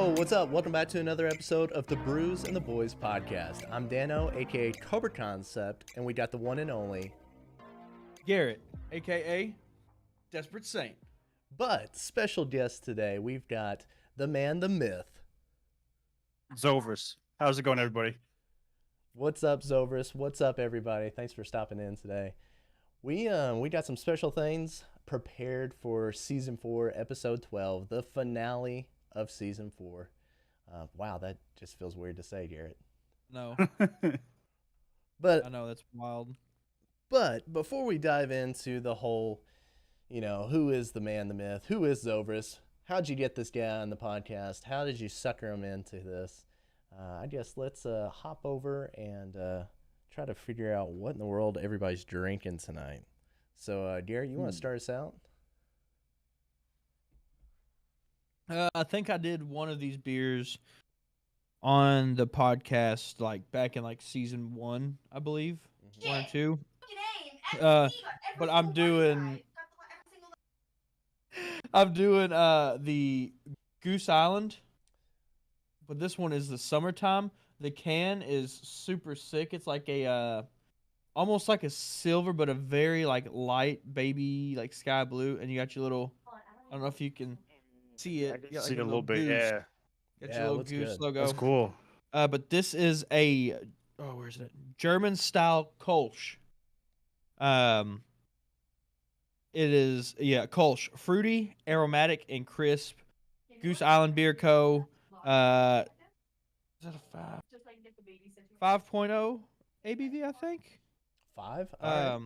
Yo, what's up? Welcome back to another episode of the Brews and the Boys podcast. I'm Dano, aka Cobra Concept, and we got the one and only. Garrett, aka Desperate Saint. But special guest today, we've got the man, the myth. Zovers. How's it going, everybody? What's up, Zovrus? What's up, everybody? Thanks for stopping in today. We got some special things prepared for season 4, episode 12, the finale of season 4. Wow, that just feels weird to say, Garrett. No, But I know that's wild. But before we dive into the whole, who is the man, the myth, who is Zovrus, how'd you get this guy on the podcast, how did you sucker him into this, I guess let's hop over and try to figure out what in the world everybody's drinking tonight. So, Garrett, you want to start us out? I think I did one of these beers on the podcast, like back in like season 1, I believe, 1 or 2. But I'm doing the Goose Island, but this one is the summertime. The can is super sick. It's like a almost like a silver, but a very like light baby like sky blue, and you got your little. I don't know if you can see it. I can You got, see like, a little bit, goose. yeah. Got Yeah, your little looks goose good. logo. That's cool. But this is a where is it? German style Kolsch. It is Kolsch, fruity, aromatic, and crisp. Goose Island Beer Co. Is that a 5.0 ABV? I think. 5? All right.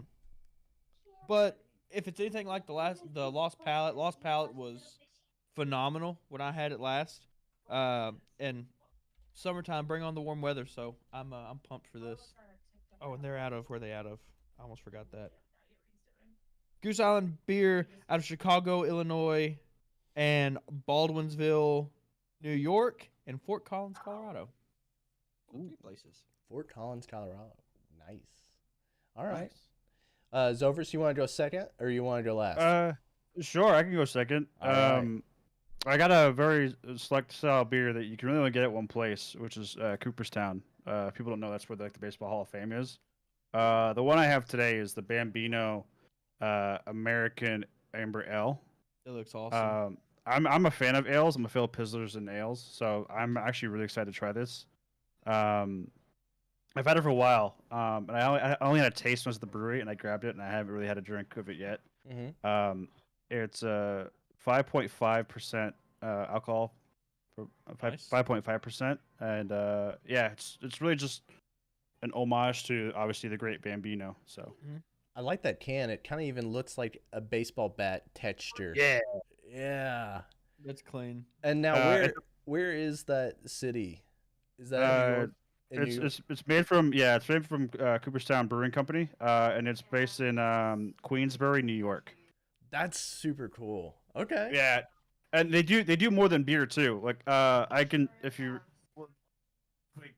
But if it's anything like the Lost Palette was phenomenal when I had it last. And summertime, bring on the warm weather. So I'm pumped for this. Oh, and they're out of where they out of? I almost forgot that. Goose Island Beer out of Chicago, Illinois, and Baldwinsville, New York, and Fort Collins, Colorado. Ooh, 3 places. Fort Collins, Colorado. Nice. All right. Zovrus, you want to go second or you want to go last? Sure, I can go second. All right. I got a very select style beer that you can really only get at one place, which is Cooperstown. People don't know that's where the Baseball Hall of Fame is. The one I have today is the Bambino American Amber Ale. It looks awesome. I'm a fan of ales. I'm a fan of Pizzlers and ales, so I'm actually really excited to try this. I've had it for a while, and I only had a taste when I was at the brewery, and I grabbed it, and I haven't really had a drink of it yet. Mm-hmm. It's 5.5% alcohol, Nice. 5.5%, and it's really just an homage to obviously the great Bambino. So I like that can. It kind of even looks like a baseball bat texture. Yeah. That's clean. And now where is that city? Is that in New York? it's made from Cooperstown Brewing Company, and it's based in Queensbury, New York. That's super cool. Okay. Yeah, and they do more than beer too. Like if you like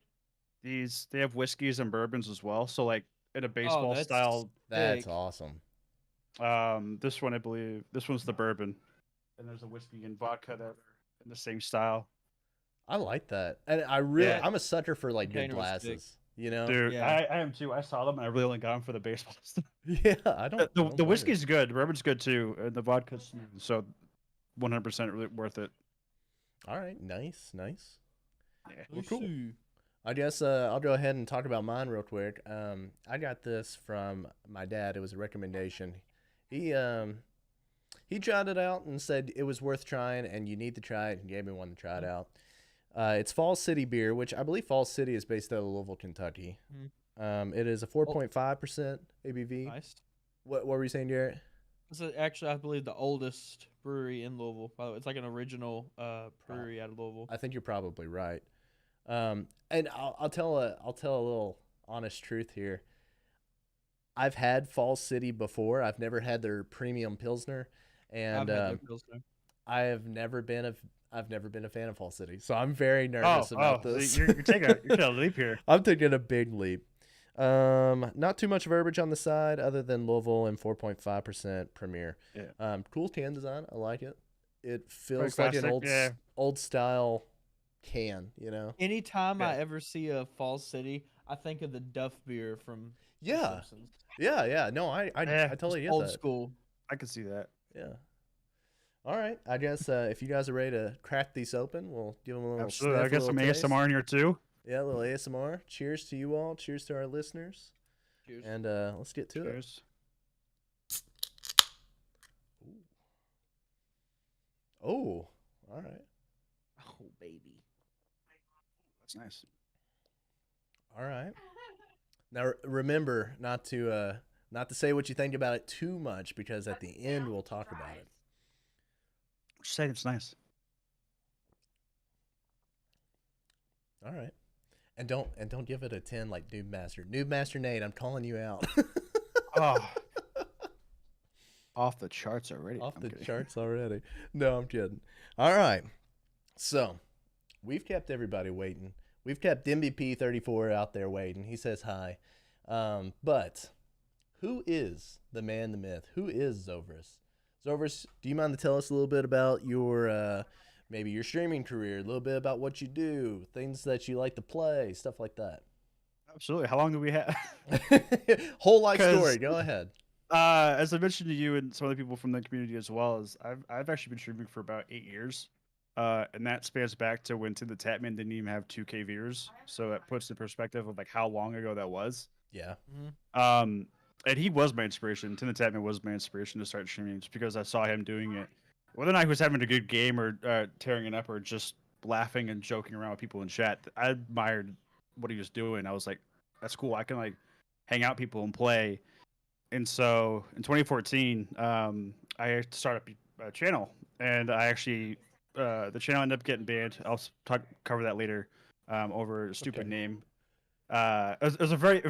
they have whiskeys and bourbons as well. So like in a baseball style. That's sick. awesome. This one I believe this one's the bourbon, and there's a whiskey and vodka that are in the same style. I like that, and I'm a sucker for like good Container was sick. glasses. You know. Dude, Yeah. I am too. I saw them, and I really only got them for the baseball stuff. Yeah. I don't. The whiskey's good, the bourbon's good too, and the vodka's smooth, so 100% really worth it. All right. Nice. Yeah. Well, cool. I guess I'll go ahead and talk about mine real quick. I got this from my dad. It was a recommendation. He tried it out and said it was worth trying, and you need to try it, and gave me one to try it out. It's Falls City beer, which I believe Falls City is based out of Louisville, Kentucky. It is a 4.5% ABV. Nice. What were you saying, Garrett? This is actually, I believe, the oldest brewery in Louisville. By the way, it's like an original brewery out of Louisville. I think you're probably right. And I'll tell a little honest truth here. I've had Falls City before. I've never had their premium Pilsner, and I've had their Pilsner. I've never been a fan of Falls City, so I'm very nervous about this. You're taking a leap here. I'm taking a big leap. Not too much verbiage on the side other than Louisville and 4.5% Premier. Yeah. Cool can design. I like it. It feels Very like an classic, old style can, you know? Anytime Yeah. I ever see a Falls City, I think of the Duff beer from The Yeah. Simpsons. Yeah. No, I Yeah, totally get Old that. school. I can see that. Yeah. All right. I guess if you guys are ready to crack these open, we'll give them a little Absolutely. sniff, I a guess little some taste. ASMR in here too. Yeah, a little ASMR. Cheers to you all. Cheers to our listeners. Cheers. And let's get to it. Cheers. Oh, all right. Oh, baby. That's nice. All right. Now remember not to say what you think about it too much, because at the end we'll talk about it. Just saying it's nice. All right. And don't give it a 10 like Noob Master. Noob Master Nate, I'm calling you out. Oh, off the charts already. Off I'm the kidding. charts already. No, I'm kidding. All right. So, we've kept everybody waiting. We've kept MVP 34 out there waiting. He says hi. But who is the man, the myth? Who is Zovrus? Zovrus, do you mind to tell us a little bit about your maybe your streaming career, a little bit about what you do, things that you like to play, stuff like that? Absolutely. How long do we have? Whole life 'Cause- story. Go ahead. As I mentioned to you and some other people from the community as well, as I've actually been streaming for about 8 years. And that spans back to when To the Tapman didn't even have 2K viewers. So that puts in perspective of like how long ago that was. Yeah. And he was my inspiration. Tim the Tapman was my inspiration to start streaming, just because I saw him doing it. Whether or not he was having a good game or tearing it up or just laughing and joking around with people in chat, I admired what he was doing. I was like, that's cool. I can like hang out with people and play. And so in 2014, I started a channel, and I actually the channel ended up getting banned. I'll cover that later. Over a stupid Okay. name. It's a very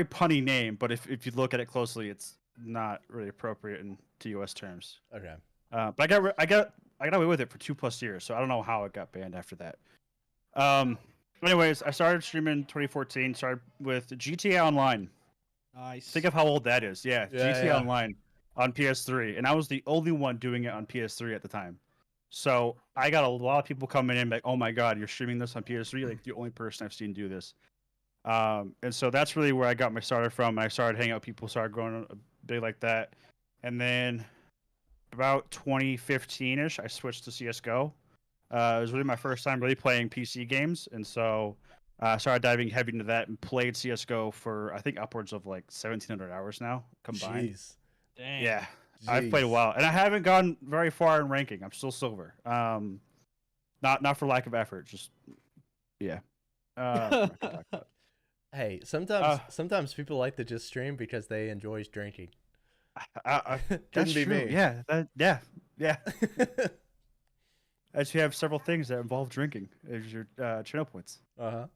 punny name, but if you look at it closely, it's not really appropriate in TOS terms. Okay. But I got away with it for 2+ years, so I don't know how it got banned after that. Anyways, I started streaming 2014. Started with GTA Online. Nice. Think of how old that is. Yeah, Yeah, GTA yeah. Online on PS3, and I was the only one doing it on PS3 at the time. So I got a lot of people coming in like, "Oh my God, you're streaming this on PS3? Like the only person I've seen do this." And so that's really where I got my starter from. I started hanging out with people, started growing big like that, and then about 2015ish, I switched to CS:GO. It was really my first time really playing PC games, and so I started diving heavy into that and played CS:GO for I think upwards of like 1,700 hours now combined. Jeez. Dang. Yeah, I've played a Jeez. while, and I haven't gone very far in ranking. I'm still silver. Not for lack of effort, just yeah. I'm not gonna talk about it. Hey, sometimes people like to just stream because they enjoy drinking. That's Couldn't be true. me. Yeah, yeah. As you have several things that involve drinking as your channel points. Uh-huh.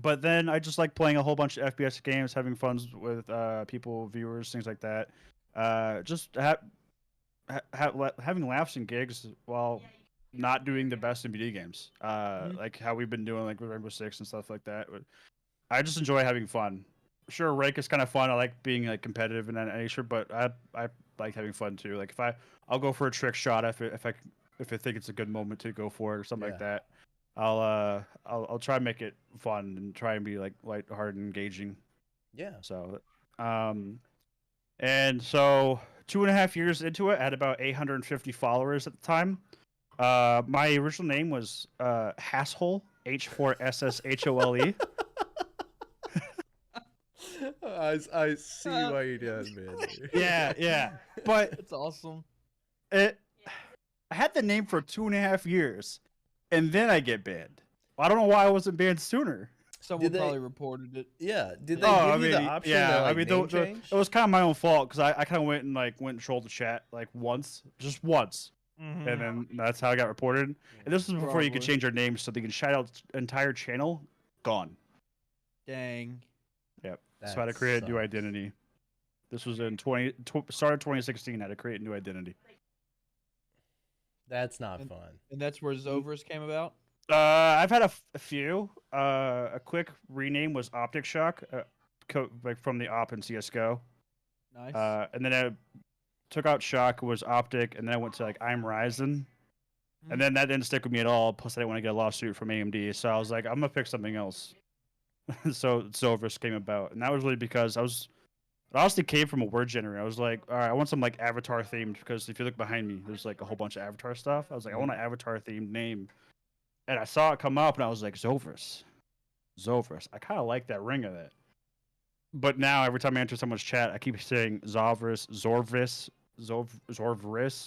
But then I just like playing a whole bunch of FPS games, having fun with people, viewers, things like that. Just having laughs and gigs while not doing the best in video games. Like how we've been doing like with Rainbow Six and stuff like that. I just enjoy having fun. Sure, rank is kind of fun. I like being like competitive in that nature, but I like having fun too. Like I'll go for a trick shot if I think it's a good moment to go for it or something like that. I'll try and make it fun and try and be like lighthearted and engaging. Yeah. So, and so 2.5 years into it, I had about 850 followers at the time. My original name was Hasshole, H4SSHOLE. I see why you did, man. Yeah. But That's awesome. I had the name for 2.5 years, and then I get banned. I don't know why I wasn't banned sooner. Someone they- probably reported it. Yeah. Did they Oh, give you the option to like name change? it was kind of my own fault because I kind of went and trolled the chat like just once, Mm-hmm. and then that's how I got reported. And this was before you could Probably. change your name, so they can shout out the entire channel. Gone. Dang. Yep. That So I had to create a new sucks. identity. This was in started 2016. I had to create a new identity. That's not And- fun. And that's where Zovrus came about? I've had a few. A quick rename was Optic Shock, like from the op in CS:GO. Nice. And then I took out Shock, was Optic, and then I went to like I'm Ryzen. And then that didn't stick with me at all. Plus, I didn't want to get a lawsuit from AMD, so I was like, I'm gonna pick something else. So Zilverus came about, and that was really because it honestly came from a word generator. I was like, all right, I want some like Avatar themed, because if you look behind me, there's like a whole bunch of Avatar stuff. I was like, I want an Avatar themed name, and I saw it come up, and I was like, Zilverus. I kind of like that ring of it. But now every time I enter someone's chat, I keep saying Zorvis.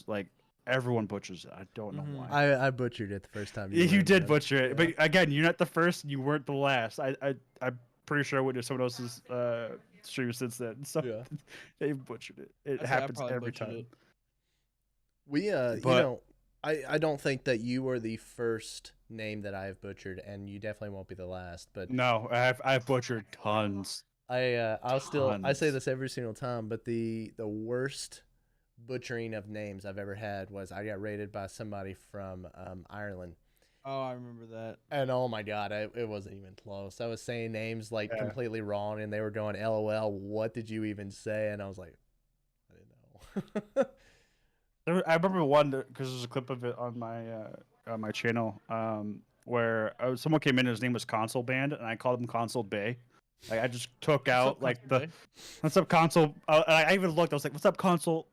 Like everyone butchers it. I don't know why. I butchered it the first time. You did it. butcher it, Yeah. but again, you're not the first. You weren't the last. I'm pretty sure I went to someone else's stream since then. So Yeah. they've butchered it. It I happens probably every butchered time. it. We you But- know, I don't think that you were the first name that I have butchered, and you definitely won't be the last. But No, I've butchered tons. I'll still I say Tons. this every single time, but the worst butchering of names I've ever had was I got raided by somebody from Ireland. Oh, I remember that. And oh my god, it wasn't even close. I was saying names like Yeah. completely wrong, and they were going, "LOL, what did you even say?" And I was like, I didn't know. I remember one because there's a clip of it on my channel where someone came in. His name was Console Band, and I called him Console Bay. Like I just took out like the what's up Console. I even looked. I was like, "What's up Console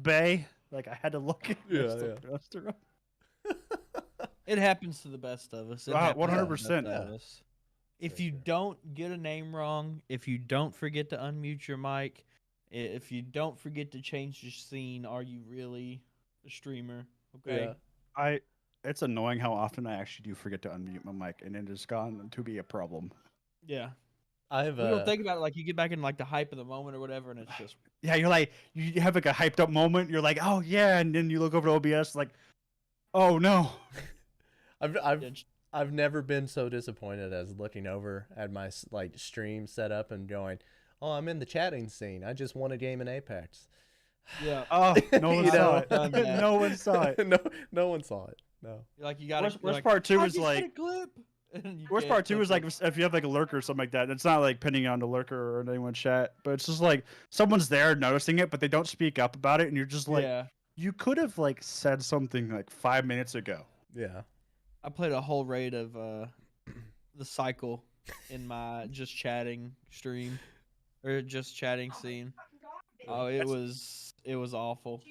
Bay?" Like I had to look. Yeah. It happens to the best of us. It Wow, happens to the 100%. best of us. If For you sure. don't get a name wrong, if you don't forget to unmute your mic, if you don't forget to change your scene, are you really a streamer? Okay. Yeah. It's annoying how often I actually do forget to unmute my mic, and it has gone to be a problem. Yeah. I've We don't think about it like you get back in like the hype of the moment or whatever, and it's just Yeah, you're like you have like a hyped up moment. You're like, oh yeah, and then you look over to OBS like, oh no. I've never been so disappointed as looking over at my like stream setup and going, "Oh, I'm in the chatting scene. I just won a game in Apex." yeah. Oh, no one You saw know? it. Done that. No one saw it. no one saw it. No. Like you got Worst part two is a like clip. And you worst can't part two clip is like it. if you have like a lurker or something like that. It's not like pinning on the lurker or anyone chat, but it's just like someone's there noticing it, but they don't speak up about it, and you're just like, yeah. you could have like said something like 5 minutes ago. Yeah. I played a whole raid of the cycle in my just chatting stream or just chatting scene. Oh, it was awful.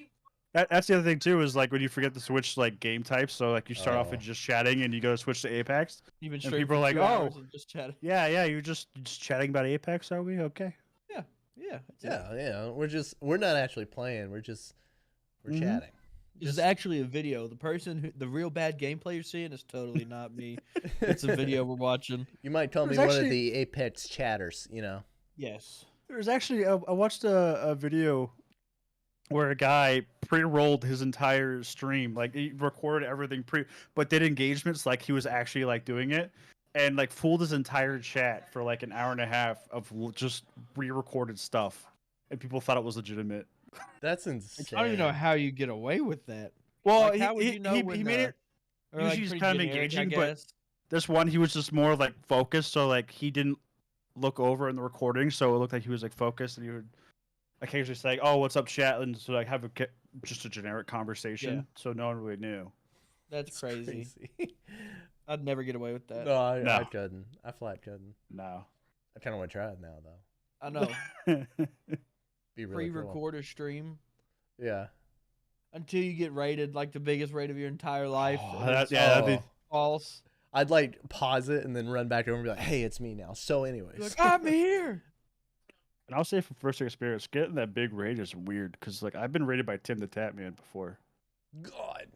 That's the other thing too, is like when you forget to switch like game types. So like you start off with Oh. just chatting, and you go to switch to Apex. Even And people are like, 2 hours "Oh." of just chatting. Yeah, you're just chatting about Apex, are we? Okay. Yeah, that's it. Yeah. We're not actually playing. We're Mhm. chatting. It's actually a video. The person the real bad gameplay you're seeing is totally not me. It's a video we're watching. You might call me There's one of actually- the Apex chatters, you know. Yes. There's actually I watched a video where a guy pre-rolled his entire stream, like he recorded everything but did engagements like he was actually like doing it, and like fooled his entire chat for like an hour and a half of just re-recorded stuff, and people thought it was legitimate. That's insane. I don't even know how you get away with that. Well, Like, how would you know he when made it. or, Usually he's pretty kind of generic, I engaging, but guess. this one he was just more like focused, so like he didn't look over in the recording, so it looked like he was like focused, and he would occasionally say, "Oh, what's up, chat?" and so like have just a generic conversation, Yeah. so no one really knew. That's It's crazy. I'd never get away with that. No, I No. couldn't. I flat couldn't. No. I kind of want to try it now, though. I know. Be really cool. Pre-record a stream Yeah. until you get rated like the biggest rate of your entire life. Oh, and that- it's yeah, that'd be- false. I'd like pause it and then run back over and be like, "Hey, it's me now." So, anyways. You're like, I'm here. And I'll say from first experience, getting that big raid is weird because like I've been rated by Tim the Tatman before. God.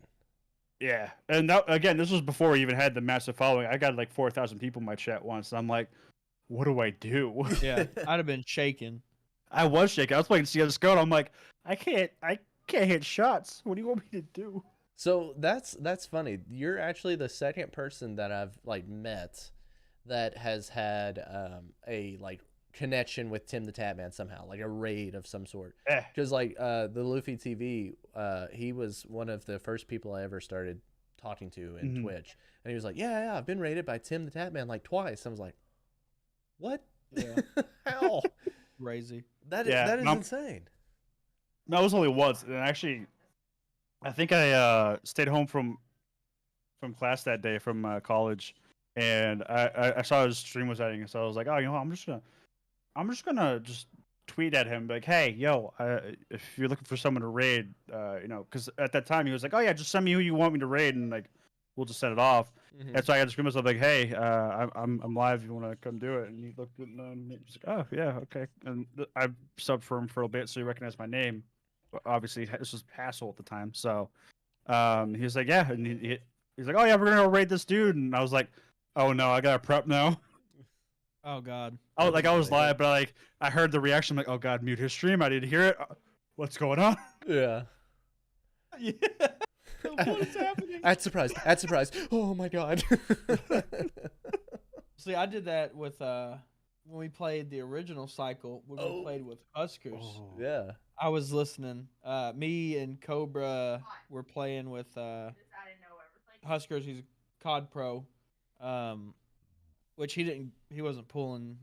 Yeah, and that, again, this was before we even had the massive following. I got like 4,000 people in my chat once, and I'm like, what do I do? Yeah, I'd have been shaking. I was shaking. I was playing CS GO, and I'm like, I can't hit shots. What do you want me to do? So that's funny. You're actually the second person that I've like met that has had a like connection with Tim the Tatman somehow, like a raid of some sort. Eh. Because like the Luffy TV, he was one of the first people I ever started talking to in Mhm. Twitch, and he was like, "Yeah, I've been raided by Tim the Tatman like twice." I was like, "What? Yeah. How? Crazy. That Yeah, is no. insane." No, it was only once, and actually, I think I stayed home from class that day from college, and I saw his stream was ending, so I was like, oh, I'm just gonna just tweet at him like, hey, yo, if you're looking for someone to raid, because at that time he was like, oh yeah, just send me who you want me to raid, and like we'll just set it off. Mhm. And so I had to scream myself like, hey, I'm live. If you want to come do it? And he looked at me and he was like, oh yeah, okay. And I subbed for him for a bit, so he recognized my name. But obviously, this was Hassel at the time, so he was like, yeah, and he's like, oh yeah, we're gonna go raid this dude, and I was like, oh no, I gotta prep now. Oh God. I was like, I was Yeah. live, but like I heard the reaction. I'm like, oh god, mute his stream. I didn't hear it. What's going on? Yeah. Yeah. What is happening? At surprise. Oh my god. See, I did that with when we played the original cycle when we played with Huskers. Yeah. I was listening. Me and Cobra were playing with Huskers. He's a COD pro, which he wasn't pulling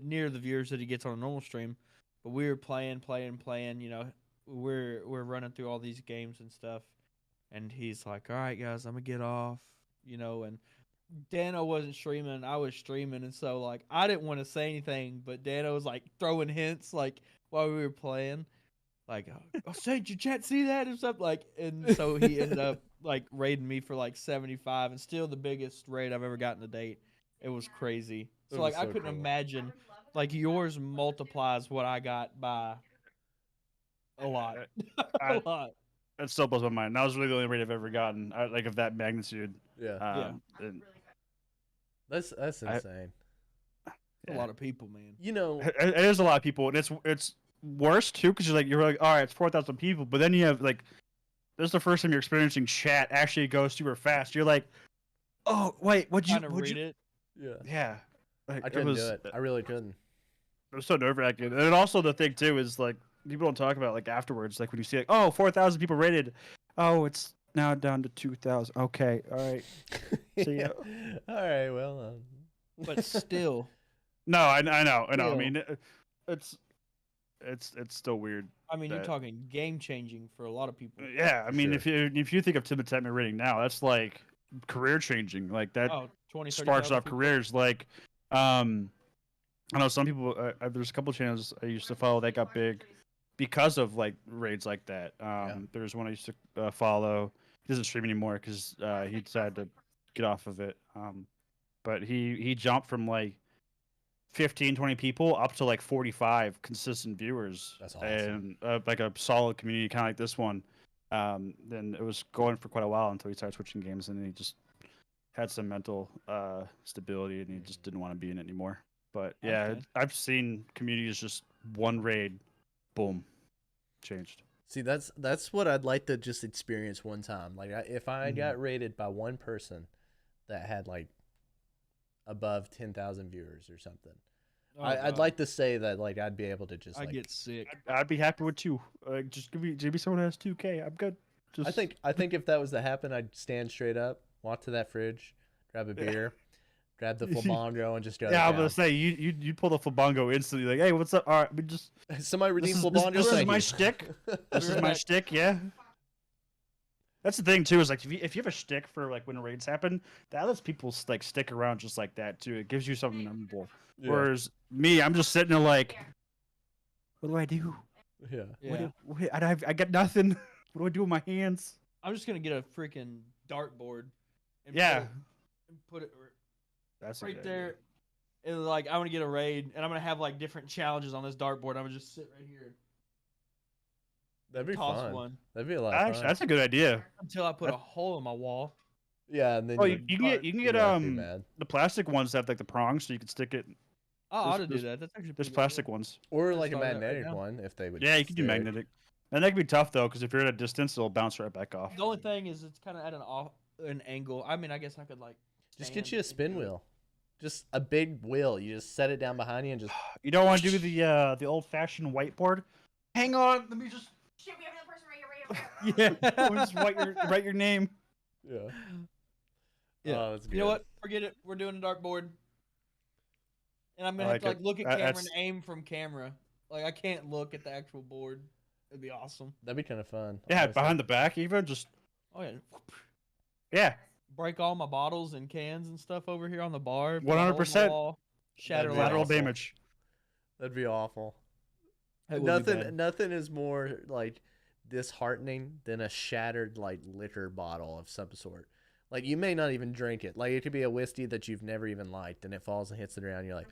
near the viewers that he gets on a normal stream. But we were playing. You know, we're running through all these games and stuff. And he's like, "All right, guys, I'm gonna get off." You know, and Dano wasn't streaming. I was streaming, and so like I didn't want to say anything, but Dano was like throwing hints like while we were playing, like, "Oh, say, did your chat see that?" and stuff like. And so he ended up like raiding me for like 75, and still the biggest raid I've ever gotten to date. It was crazy. That So was like I so couldn't cool. imagine like yours multiplies what I got by a lot, a lot. That still blows my mind. That was really the only raid I've ever gotten, like of that magnitude. Yeah. And That's insane. A lot of people, man. You know, it is a lot of people, and it's worse too because you're like, all right, it's 4,000 people, but then you have like, this is the first time you're experiencing chat actually goes super fast. You're like, oh wait, would Trying to read it. yeah. Yeah, like, I couldn't do it. I really couldn't. It was so nerve-wracking. And then also the thing too is like people don't talk about like afterwards, like when you see like, oh, 4,000 people rated, oh, it's now down to 2,000. Okay, all right. So yeah. All right, well, But still, No, I know. I Still. mean, it's still weird. I mean, you're that- talking game changing for a lot of people. Yeah, I mean, Sure. if you think of Tim and Tatman rating now, that's like career changing. Like that Oh, 20, sparks 30,000 off people. careers. Like, I know some people. There's a couple channels I used to follow that got big because of like raids like that. There's one I used to follow. He doesn't stream anymore because he decided to get off of it. But he jumped from like 15, 20 people up to like 45 consistent viewers. That's awesome. And like a solid community, kind of like this one. Then it was going for quite a while until he started switching games, and he just had some mental stability, and he just didn't want to be in it anymore. But yeah, Okay. I've seen communities just one raid, boom, changed. see, that's what I'd like to just experience one time. Like, if I got rated by one person that had like above 10,000 viewers or something, Oh, I'd God. like to say that like I'd be able to just I like. get sick. I'd be happy with 2. Just give me someone who has 2K. I'm good. Just I think if that was to happen, I'd stand straight up, walk to that fridge, grab a beer, grab the full bongo, and just go. yeah, I'm down. gonna say you pull the full bongo instantly. Like, hey, what's up? All right, we just Somebody redeem full this bongo. is thank my you. shtick. This is We're my at- shtick. Yeah. That's the thing too. Is like if you have a shtick for like when raids happen, that lets people like stick around just like that too. It gives you something memorable. Yeah. Whereas me, I'm just sitting there like, what do I do? Yeah. Yeah. I got nothing. What do I do with my hands? I'm just gonna get a freaking dartboard. And Yeah. Put it That's a right good there. And like I'm gonna get a raid, and I'm gonna have like different challenges on this dartboard. I'm gonna just sit right here, That'd be toss fun. one That'd be a lot idea. of Actually, fun. that's a good idea. until I put a hole in my wall. Yeah, and then Oh, you you can get you'd not be mad. the plastic ones that have like the prongs, so you can stick it. Oh, I ought to do There's- that. That's actually There's pretty good, plastic ones. Or I'm like a starting that right magnetic now. one if they would. Yeah, you can do stick. magnetic. And that can be tough though, because if you're at a distance, it'll bounce right back off. Yeah. The only thing is it's kind of at an angle. I mean, I guess I could like Just get stand you a and spin do it. wheel. Just a big wheel. You just set it down behind you and just. You don't want to do the old-fashioned whiteboard. Hang on, let me just. Shit, we have another person right here. Yeah, let me just write your name. Yeah. Yeah. Oh, that's good. You know what? Forget it. We're doing a dartboard. And I'm gonna I have to like like it. look at That- camera that's- and aim from camera. Like I can't look at the actual board. It'd be awesome. That'd be kind of fun. Yeah, honestly. behind the back, even just Oh yeah. yeah. Break all my bottles and cans and stuff over here on the bar. put a hole in the 100%. wall, Shatter That'd be Collateral lights. awful. damage. That'd be awful. It would be bad. Nothing is more like disheartening than a shattered like liquor bottle of some sort. Like you may not even drink it. Like it could be a whiskey that you've never even liked, and it falls and hits the ground. You're like,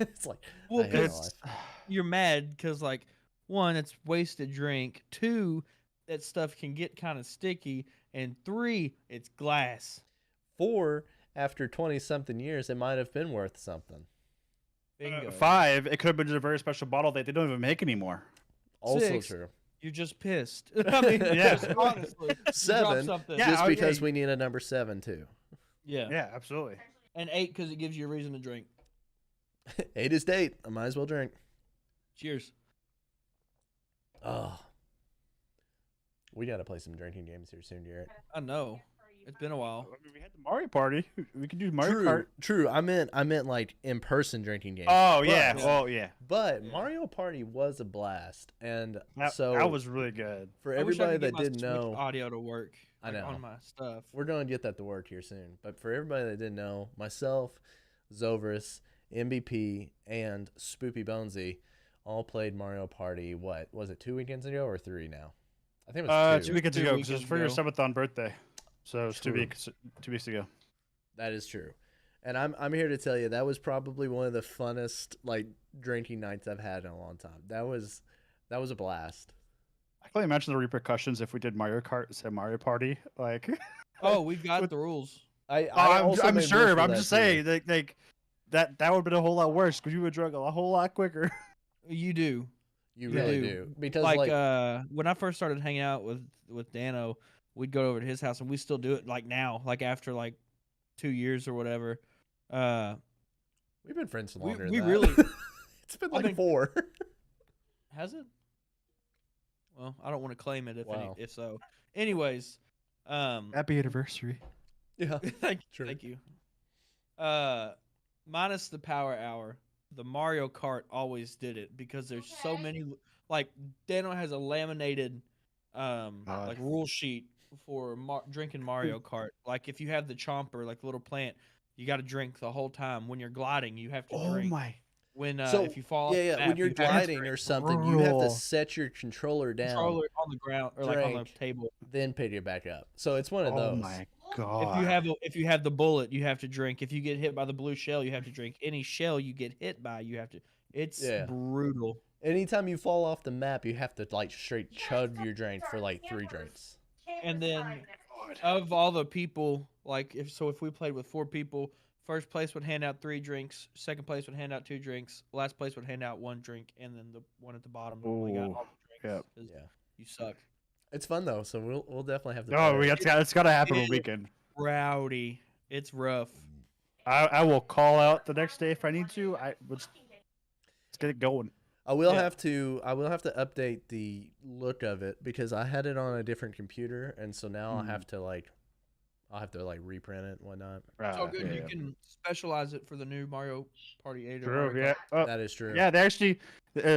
it's like, Well, I hate my It's life. You're mad because like one, it's wasted drink. Two, that stuff can get kind of sticky, and three, it's glass. 4, after 20 something years, it might have been worth something. Bingo. 5, it could have been just a very special bottle that they don't even make anymore. Also 6, true. You're just pissed. I mean, Yeah. just honestly. you drop 7, something. Yeah, just okay. because we need a number 7 too. Yeah. Yeah, absolutely. And 8 because it gives you a reason to drink. 8 is date. I might as well drink. Cheers. Oh, we gotta play some drinking games here soon, Garrett. I know. It's been a while. I mean, we had the Mario Party. We could do Mario True, Kart. true. I meant like in-person drinking games. Oh yeah. But- Oh yeah. But Mario Party was a blast, and That, so that was really good. for I wish I everybody could get that my didn't Switch know, audio to work. I like, know. on my stuff. we're going to get that to work here soon. But for everybody that didn't know, myself, Zovrus, MVP, and Spoopy Bonesy all played Mario Party. What was it? 2 weekends ago or 3 now? I think it was 2. 2 weekends 2 ago, because it was weekends for your ago. 7th birthday. So it's 2 True. weeks. 2 weeks ago. That is true. And I'm here to tell you that was probably one of the funnest like drinking nights I've had in a long time. That was a blast. I can only imagine the repercussions if we did Mario Kart instead of Mario Party. Like, Oh, we've got With- the rules. I'm also made rules sure, for but I'm that, just too. saying, like that would have been a whole lot worse because you would have drunk a whole lot quicker. You do. You You really do. do. Because Like, like when I first started hanging out with Dano, we'd go over to his house and we still do it like now, like after like 2 years or whatever. we've been friends for we- longer we than that. really- It's been I like mean- 4. Has it? Well, I don't want to claim it Wow. if so. Anyways, Happy anniversary. Yeah. thank True. you. Minus the power hour, the Mario Kart always did it because there's so many. Like Dano has a laminated, like rule sheet for drinking Mario Kart. Like if you have the chomper, like the little plant, you got to drink the whole time. When you're gliding, you have to Oh drink. my! When So, if you fall, Yeah, off yeah. the map, When you're you have to gliding drink. or something, you have to Brutal. set your controller down, Controller on the ground or like on the drink. table. then pick it back up. So it's one of Oh those. my god! If you have the bullet, you have to drink. If you get hit by the blue shell, you have to drink. Any shell you get hit by, you have to. It's Yeah. brutal. Anytime you fall off the map, you have to like straight chug your drink for like 3 drinks. And then of all the people, like if we played with 4 people, first place would hand out 3 drinks, second place would hand out 2 drinks, last place would hand out 1 drink, and then the one at the bottom normally got Ooh, all the drinks. 'cause Yeah. You suck. It's fun though, so we'll definitely have to. Oh, play it. it's got to happen It on is. the weekend. Rowdy. It's rough. I will call out the next day if I need to. Let's get it going. I will Yeah. have to update the look of it because I had it on a different computer, and so now I'll have to reprint it and whatnot. It's all good. yeah, You yeah. can specialize it for the new Mario Party 8 or True. Mario Yeah. Kart. Oh, That is true. yeah. They actually.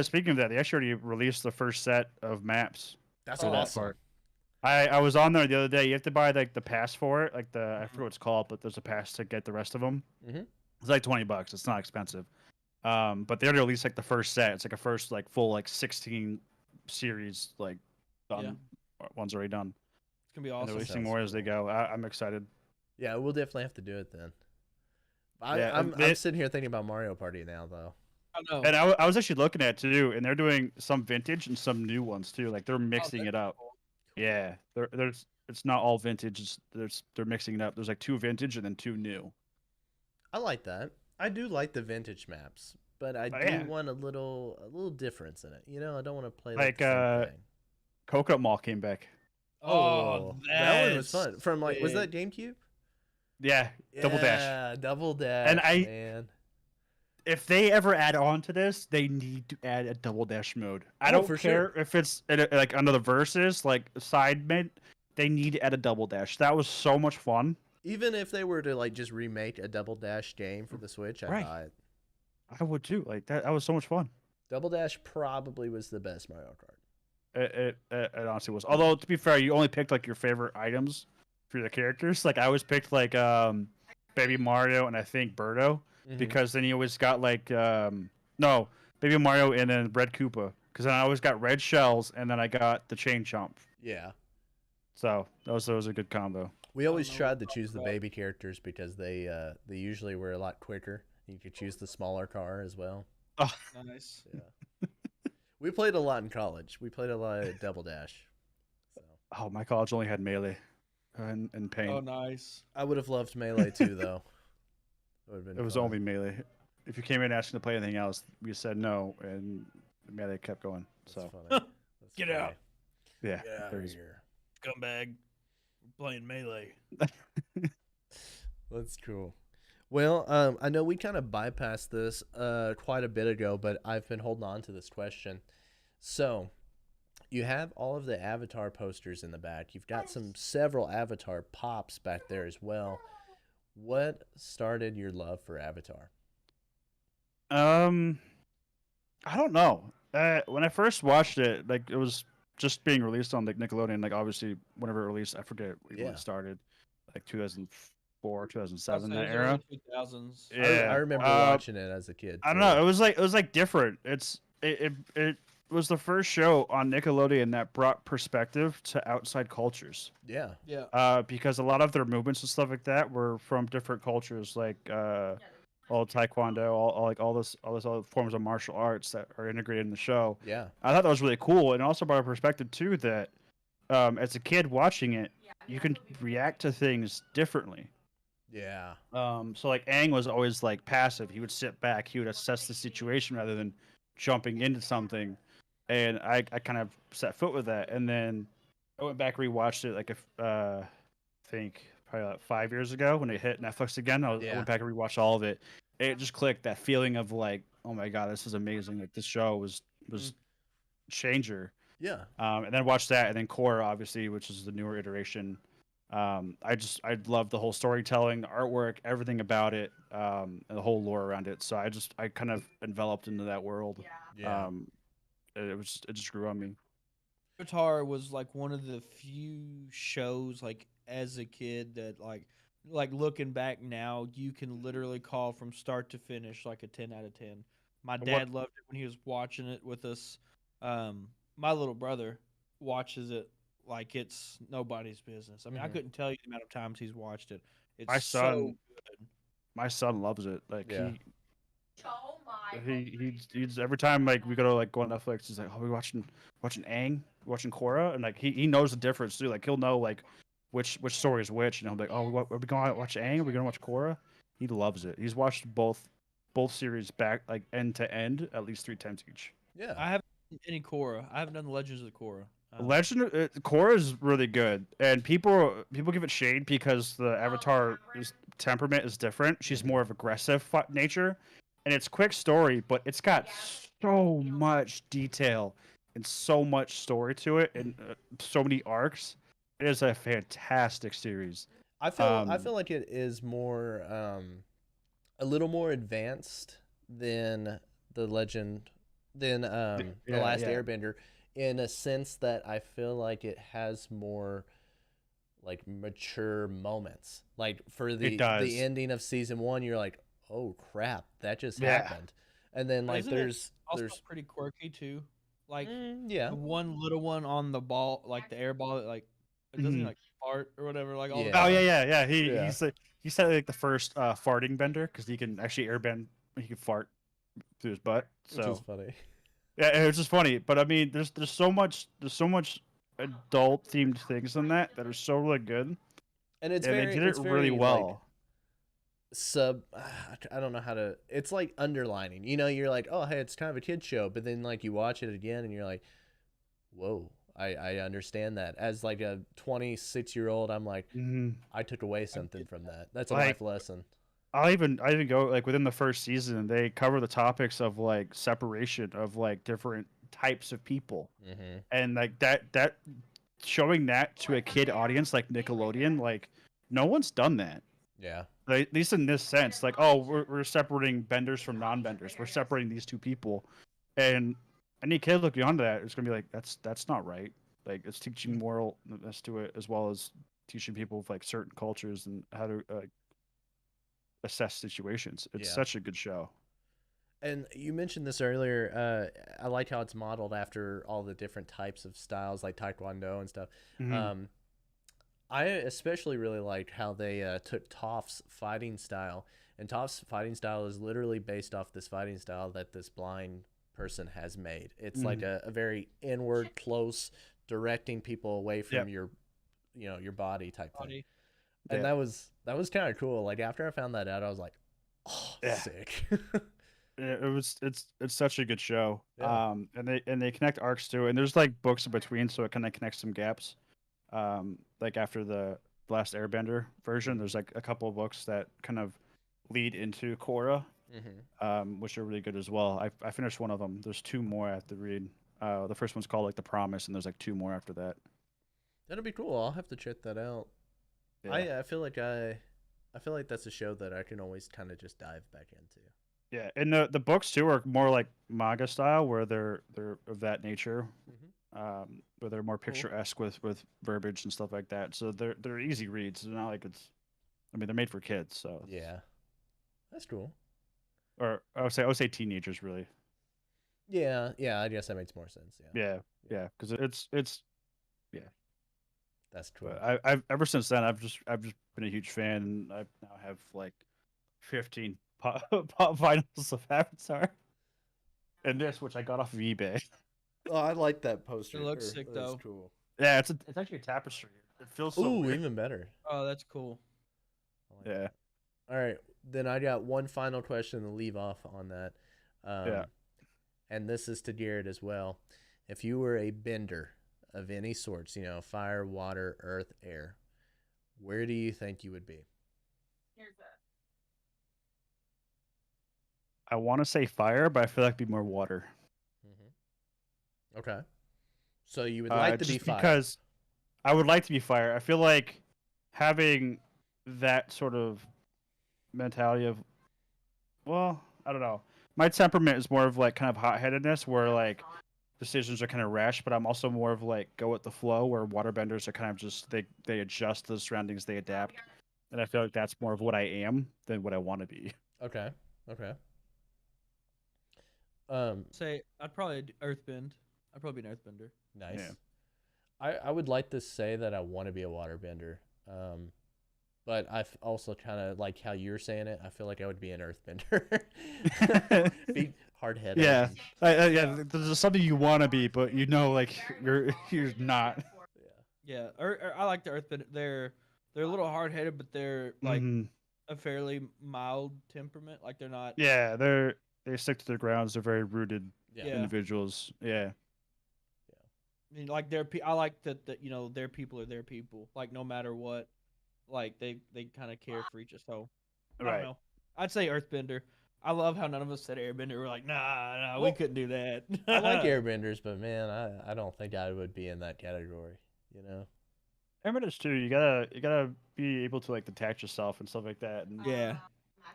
Speaking of that, they actually already released the first set of maps. That's Oh, awesome. part. I was on there the other day. You have to buy like the pass for it, like I forget what it's called, but there's a pass to get the rest of them. Mhm. It's like $20. It's not expensive. But they already released like the first set. It's like a first like full like 16 series like done. One's already done. It's gonna be And they're awesome. releasing Sounds more as they go. I'm excited. Yeah, we'll definitely have to do it then. Yeah, I'm they- sitting here thinking about Mario Party now though. I know. And I was actually looking at it too, and they're doing some vintage and some new ones too. Like they're mixing that's it up. cool. Yeah, there's it's not all vintage. They're mixing it up. There's like 2 vintage and then 2 new. I like that. I do like the vintage maps, but I do yeah. want a little difference in it. You know, I don't want to play Like, the same thing. Coconut Mall came back. Oh, that one was that's fun. From like, was big. that GameCube? Yeah, Double Dash. Yeah, Double Dash. And man. If they ever add on to this, they need to add a Double Dash mode. I Oh, don't for care if it's like under the verses, like side mid. They need to add a Double Dash. That was so much fun. Even if they were to like just remake a Double Dash game for the Switch, I'd Right. buy it. I would too. Like that was so much fun. Double Dash probably was the best Mario Kart. It honestly was. Although to be fair, you only picked like your favorite items for the characters. Like I always picked like Baby Mario and I think Birdo because then you always got like no Baby Mario and then Red Koopa because then I always got red shells and then I got the chain chomp. Yeah. So that was a good combo. We always tried to choose the baby characters because they usually were a lot quicker. You could choose the smaller car as well. Oh, Nice. Yeah. We played a lot in college. We played a lot of Double Dash. So oh, my college only had melee and pain. Oh, nice. I would have loved Melee too, though. It would have been. It was fun. only melee. If you came in asking to play anything else, we said no, and melee kept going. That's So funny. That's Get funny. out. yeah, Get out there of is- here. Scumbag. We're playing Melee. That's cool. Well, I know we kind of bypassed this quite a bit ago, but I've been holding on to this question. So, you have all of the Avatar posters in the back. You've got several Avatar pops back there as well. What started your love for Avatar? I don't know. When I first watched it, like it was just being released on like Nickelodeon. Like obviously, whenever it released, I forget when Yeah. it started, like 2004, 2007, that It was era. early 2000s. Yeah, I remember watching it as a kid. I don't too. know. It was like different. It was the first show on Nickelodeon that brought perspective to outside cultures. Yeah. Yeah. Because a lot of their movements and stuff like that were from different cultures, like all Taekwondo, all this other forms of martial arts that are integrated in the show. Yeah. I thought that was really cool, and also brought a perspective too that as a kid watching it, you can react to things differently. Yeah. So like Aang was always like passive. He would sit back. He would assess the situation rather than jumping into something. And I kind of set foot with that. And then I went back and rewatched it like I think probably like 5 years ago when it hit Netflix again. I Yeah. went back and rewatched all of it. It just clicked, that feeling of like, oh my god, this is amazing. Like this show was changer. Yeah. And then watched that, and then Korra, obviously, which is the newer iteration. I love the whole storytelling, the artwork, everything about it, and the whole lore around it. So I kind of enveloped into that world. Yeah. It just grew on me. Avatar was like one of the few shows like as a kid that like looking back now you can literally call from start to finish like a 10 out of 10. My dad loved it when he was watching it with us. My little brother watches it like it's nobody's business. I mean, I Mhm. couldn't tell you the amount of times he's watched it. It's My so son- good. My son loves it. Like Yeah. Oh my. he's every time like we go to like go on Netflix, he's like, oh, we watching Aang, watching Korra, and like he knows the difference too. Like he'll know like which story is which, and he'll be like, oh, are we going to watch Aang? Are we going to watch Korra? He loves it. He's watched both series back like end to end at least 3 times each. Yeah. I haven't done any Korra. I haven't done the Legends of the Korra. Legend Korra is really good, and people give it shade because the Avatar temperament is different. She's more of aggressive nature, and it's quick story, but it's got so much detail and so much story to it, and so many arcs. It is a fantastic series. I feel like it is more a little more advanced than the Legend than the Last Airbender in a sense that I feel like it has more like mature moments. Like for the ending of season 1, you're like, "Oh crap, that just happened." And then like Isn't it there's also pretty quirky too. Like yeah. the one little one on the ball, like the air ball, that, like doesn't he like fart or whatever? Like all the Yeah. Oh time? yeah. Yeah. He said like the first farting bender because he can actually airbend. He can fart through his butt. So Which is funny. yeah, it was just funny. But I mean, there's so much adult themed things in that are so really good, And it's and very they did it's it very, really like, well. I don't know how to, it's like underlining, you're like, oh hey, it's kind of a kid show, but then like you watch it again and you're like, whoa, I understand that. As like a 26-year-old, I'm like, I took away something from that. That's a life lesson. I even go like within the first season, they cover the topics of like separation of like different types of people, and like that showing that to a kid audience like Nickelodeon, like no one's done that. Yeah. Like, at least in this sense, like, oh, we're separating benders from non-benders. We're separating these two people, And any kid looking onto that is gonna be like, that's not right. Like it's teaching moralness to it as well as teaching people of like certain cultures and how to assess situations. It's Yeah. such a good show. And you mentioned this earlier. I like how it's modeled after all the different types of styles, like Taekwondo and stuff. Mhm. I especially really liked how they took Toph's fighting style, and Toph's fighting style is literally based off this fighting style that this blind person has made. It's like a very inward, close, directing people away from Yep. your body type thing. Body. And Yeah. that was kind of cool. Like after I found that out, I was like, oh, Yeah. sick. It's such a good show. Yeah. And they connect arcs too, and there's like books in between, so it kind of connects some gaps. Like after the last Airbender version, there's like a couple of books that kind of lead into Korra, which are really good as well. I finished one of them. There's two more I have to read. The first one's called like The Promise, and there's like two more after that. That'll be cool. I'll have to check that out. Yeah. I feel like that's a show that I can always kind of just dive back into. Yeah, and the books too are more like manga style, where they're of that nature, where they're more picturesque with verbiage and stuff like that. So they're easy reads. They're not like it's. I mean, they're made for kids, so Yeah, that's cool. or I would say teenagers really. Yeah, I guess that makes more sense. Yeah, Yeah, because it's that's cool. But I've ever since then I've just been a huge fan, and I now have like 15 pop vinyls of Avatar, and this which I got off of eBay. Oh, I like that poster. It looks sick, That's though. cool. Yeah, it's actually a tapestry. It feels so Ooh, weird. even better. Oh, that's cool. I like Yeah. that. All right, then I got one final question to leave off on that. Yeah. And this is to Garrett as well. If you were a bender of any sorts, fire, water, earth, air, where do you think you would be? Here's that. I want to say fire, but I feel like it'd be more water. Okay. So you would like to be just fire. because I would like to be fire. I feel like having that sort of mentality of, well, I don't know. My temperament is more of like kind of hot-headedness, where like decisions are kind of rash, but I'm also more of like go with the flow, where waterbenders are kind of just they adjust to the surroundings, they adapt, and I feel like that's more of what I am than what I want to be. Okay. Say I'd probably earthbend. I'd probably be an earthbender. Nice. Yeah. I would like to say that I want to be a waterbender. But I also kind of like how you're saying it. I feel like I would be an earthbender. Be hard-headed. Yeah, yeah. There's something you want to be, but like you're not. Yeah, I like the earthbender. They're a little hard headed, but they're like Mhm. a fairly mild temperament. Like they're not. Yeah, they stick to their grounds. They're very rooted Yeah. individuals. Yeah. I mean, like I like that their people are their people. Like no matter what, like they kind of care for each other. So I don't know. I'd say earthbender. I love how none of us said airbender. We're like, nah, we Well, couldn't do that. I like airbenders, but man, I don't think I would be in that category. Airbenders too. You gotta be able to like detach yourself and stuff like that. And Yeah.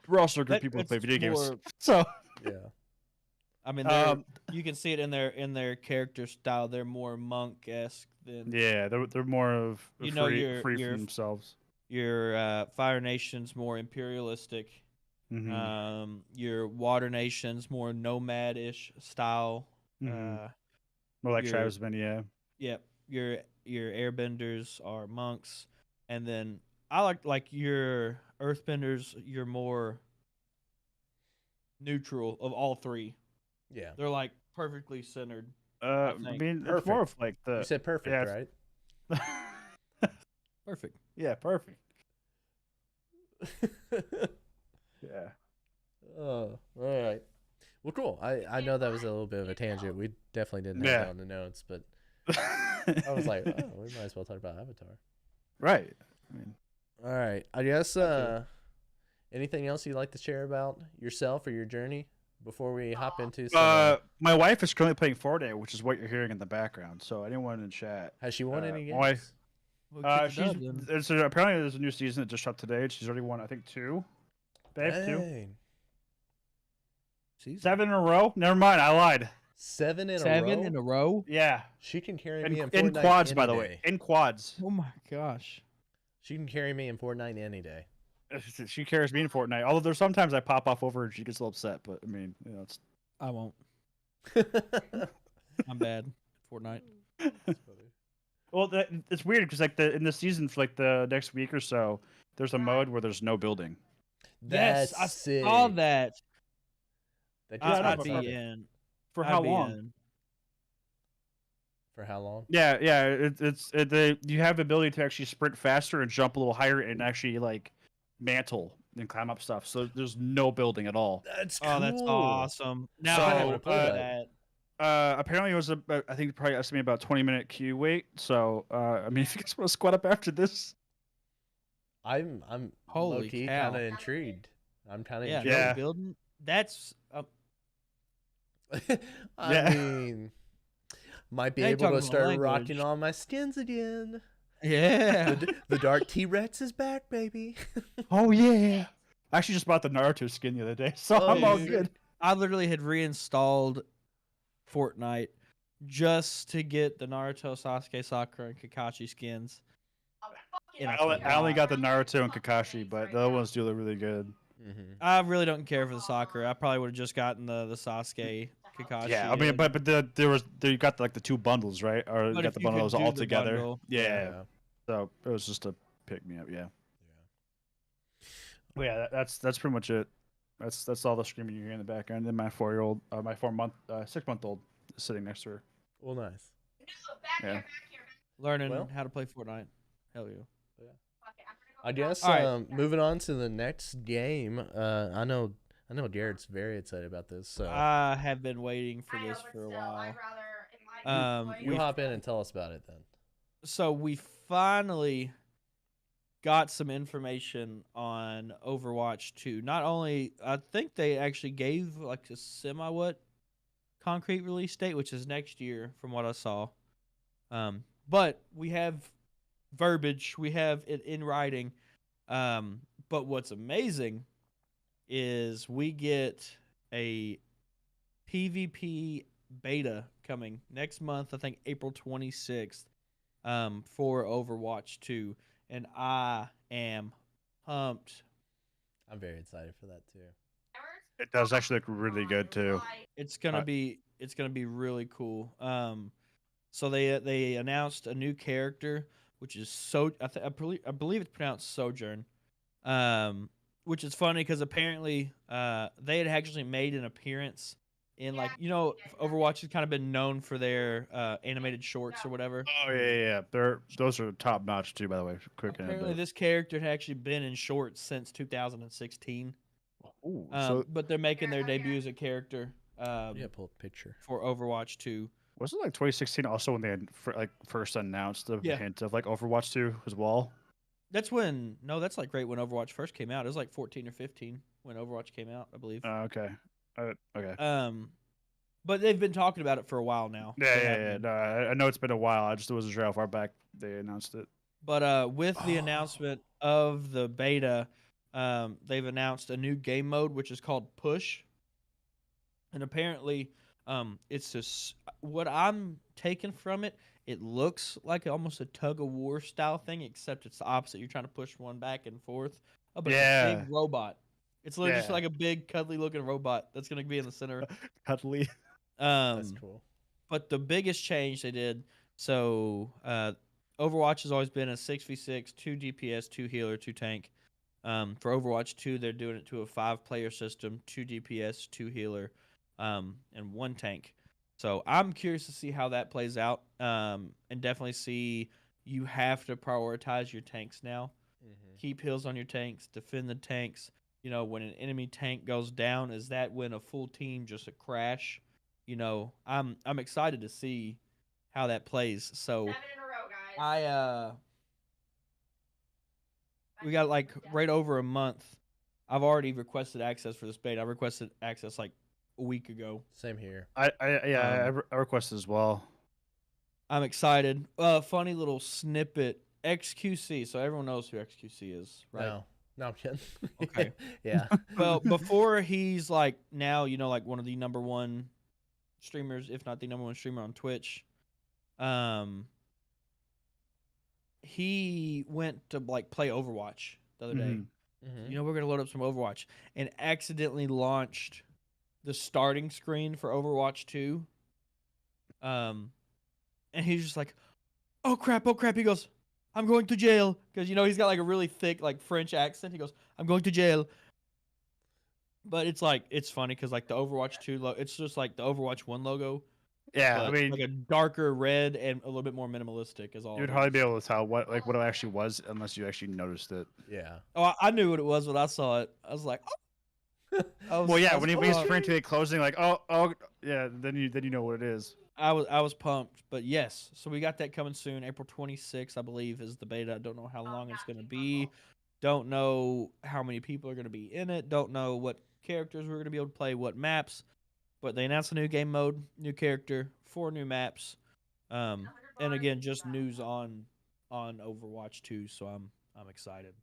we're also good That- people who play that's video games. more- So Yeah. I mean, you can see it in their character style. They're more monk esque than yeah, they're more of free, your free from themselves. your Fire Nation's more imperialistic. Mhm. Your Water Nation's more nomad-ish style. Mhm. More like your- tribesmen, yeah. Yep. Your airbenders are monks, and then I like your earthbenders. You're more neutral of all three. Yeah. They're like perfectly centered. I think. mean, it's more of like You the. said perfect, yeah, right? Perfect. Yeah, perfect. Yeah. Oh, all right. Well, cool. I know that was a little bit of a tangent. We definitely didn't have Yeah. that on the notes, but I was like, oh, we might as well talk about Avatar. Right. I mean, All right. I guess anything else you'd like to share about yourself or your journey before we hop into some? my wife is currently playing Fortnite, which is what you're hearing in the background. So anyone in chat, Has she won any my games? wife- Well, kick she's it up, then. apparently there's a new season that just dropped today. And she's already won, I think, 2. Babe, 2. Dang. She's 7 in a row. Never mind, I lied. 7 in a 7 row? in a row. Yeah. She can carry me in In Fortnite quads, any by the day. way. In quads. Oh my gosh. She can carry me in Fortnite any day. She carries me in Fortnite. Although there's sometimes I pop off over and she gets a little upset. But I mean, it's. I won't. I'm bad. Fortnite. Well, it's weird because like in the season for like the next week or so, there's a mode where there's no building. That's Yes, I sick. saw that. That Yeah, just I know, I'd makes but- be it- in. For I'd how be long? in. For how long? Yeah. You have the ability to actually sprint faster and jump a little higher and actually like mantle and climb up stuff. So there's no building at all. That's cool. Oh, that's awesome. Now So, I I'm have gonna to play play that. that. Apparently it was I think probably estimated about 20-minute queue wait. So I mean, if you guys want to squat up after this, I'm Holy low key cow. kind of intrigued. I'm kind of Yeah, intrigued. Yeah. no building. That's I Yeah. mean, might be Now you're able to talking start language. rocking all my skins again. yeah. The Dark T-Rex is back, baby. oh yeah, I actually just bought the Naruto skin the other day, so Oh, I'm all dude. good. I literally had reinstalled Fortnite just to get the Naruto, Sasuke, Sakura, and Kakashi skins. And I only got the Naruto and Kakashi, but the other ones do look really good. Mm-hmm. I really don't care for the Sakura. I probably would have just gotten the Sasuke, Kakashi. Yeah, I mean, and- but you got like the two bundles, right? Or you But got if the you bundles could do all the together. bundle, Yeah. So it was just a pick me up. Yeah. But yeah, that's pretty much it. That's all the screaming you hear in the background. And my 6-month-old is sitting next to her. Well, nice. Yeah. learning Well. how to play Fortnite. Hell yeah. I guess All right. moving on to the next game. I know Garrett's very excited about this. So I have been waiting for this for a while. you hop in and tell us about it then. So we finally got some information on Overwatch 2. Not only, I think they actually gave like a concrete release date, which is next year from what I saw. But we have verbiage, we have it in writing. But what's amazing is we get a PvP beta coming next month, I think April 26th, for Overwatch 2. And I am pumped. I'm very excited for that too. It does actually look really good too. It's gonna be really cool. So they announced a new character, which is I believe it's pronounced Sojourn. Which is funny because apparently they had actually made an appearance in Overwatch has kind of been known for their animated shorts or whatever. Oh yeah. Those are top notch too, by the way. Quick. Apparently this character had actually been in shorts since 2016. Ooh, so But they're making their debut as a character Yeah, pull up a picture. for Overwatch 2. wasn't like 2016 also when they had first announced the Yeah. hint of like Overwatch 2 as well? That's like right when Overwatch first came out. It was like 14 or 15 when Overwatch came out, I believe. Okay. Okay. But they've been talking about it for a while now. They have Yeah. been. No, I know it's been a while. I just wasn't sure how far back they announced it. But with the announcement of the beta, they've announced a new game mode which is called Push. And apparently, it's just what I'm taking from it. It looks like almost a tug of war style thing, except it's the opposite. You're trying to push one back and forth. Oh, but it's a Yeah. big robot. It's literally just Yeah. like a big cuddly looking robot that's gonna be in the center. Cuddly. That's cool. But the biggest change they did, so Overwatch has always been a 6v6, 2 DPS, 2 healer, 2 tank. For Overwatch 2, they're doing it to a 5-player system, 2 DPS, 2 healer, and 1 tank. So I'm curious to see how that plays out, and definitely see you have to prioritize your tanks now. Mm-hmm. Keep heals on your tanks, defend the tanks. When an enemy tank goes down, is that when a full team just a crash? I'm excited to see how that plays. So 7 in a row, guys. we got like right over a month. I've already requested access for this beta. I requested access like a week ago. Same here. I requested as well. I'm excited. Funny little snippet. XQC. So everyone knows who XQC is, right? No, I'm kidding. Okay. Yeah. Well, before he's like now, like one of the number one streamers, if not the number one streamer on Twitch. He went to like play Overwatch the other day. Mm-hmm. You know, we're gonna load up some Overwatch, and accidentally launched the starting screen for Overwatch 2. And he's just like, oh crap, oh crap. He goes, I'm going to jail. Because, you know, he's got like a really thick, like French accent. He goes, I'm going to jail. But it's like, it's funny because like the Overwatch 2 it's just like the Overwatch 1 logo. Yeah, but I mean, like a darker red and a little bit more minimalistic is all. you'd it hardly is. be able to tell what it actually was unless you actually noticed it. Yeah. Oh, I knew what it was when I saw it. I was like, oh. Well, yeah, when he's pumped. frantically closing, like, oh, yeah, then you know what it is. I was pumped, but yes. So we got that coming soon. April 26th, I believe, is the beta. I don't know how long it's gonna be. Don't know how many people are gonna be in it. Don't know what characters we're gonna be able to play, what maps. But they announced a new game mode, new character, 4 new maps, and again, just news on Overwatch 2. So I'm excited.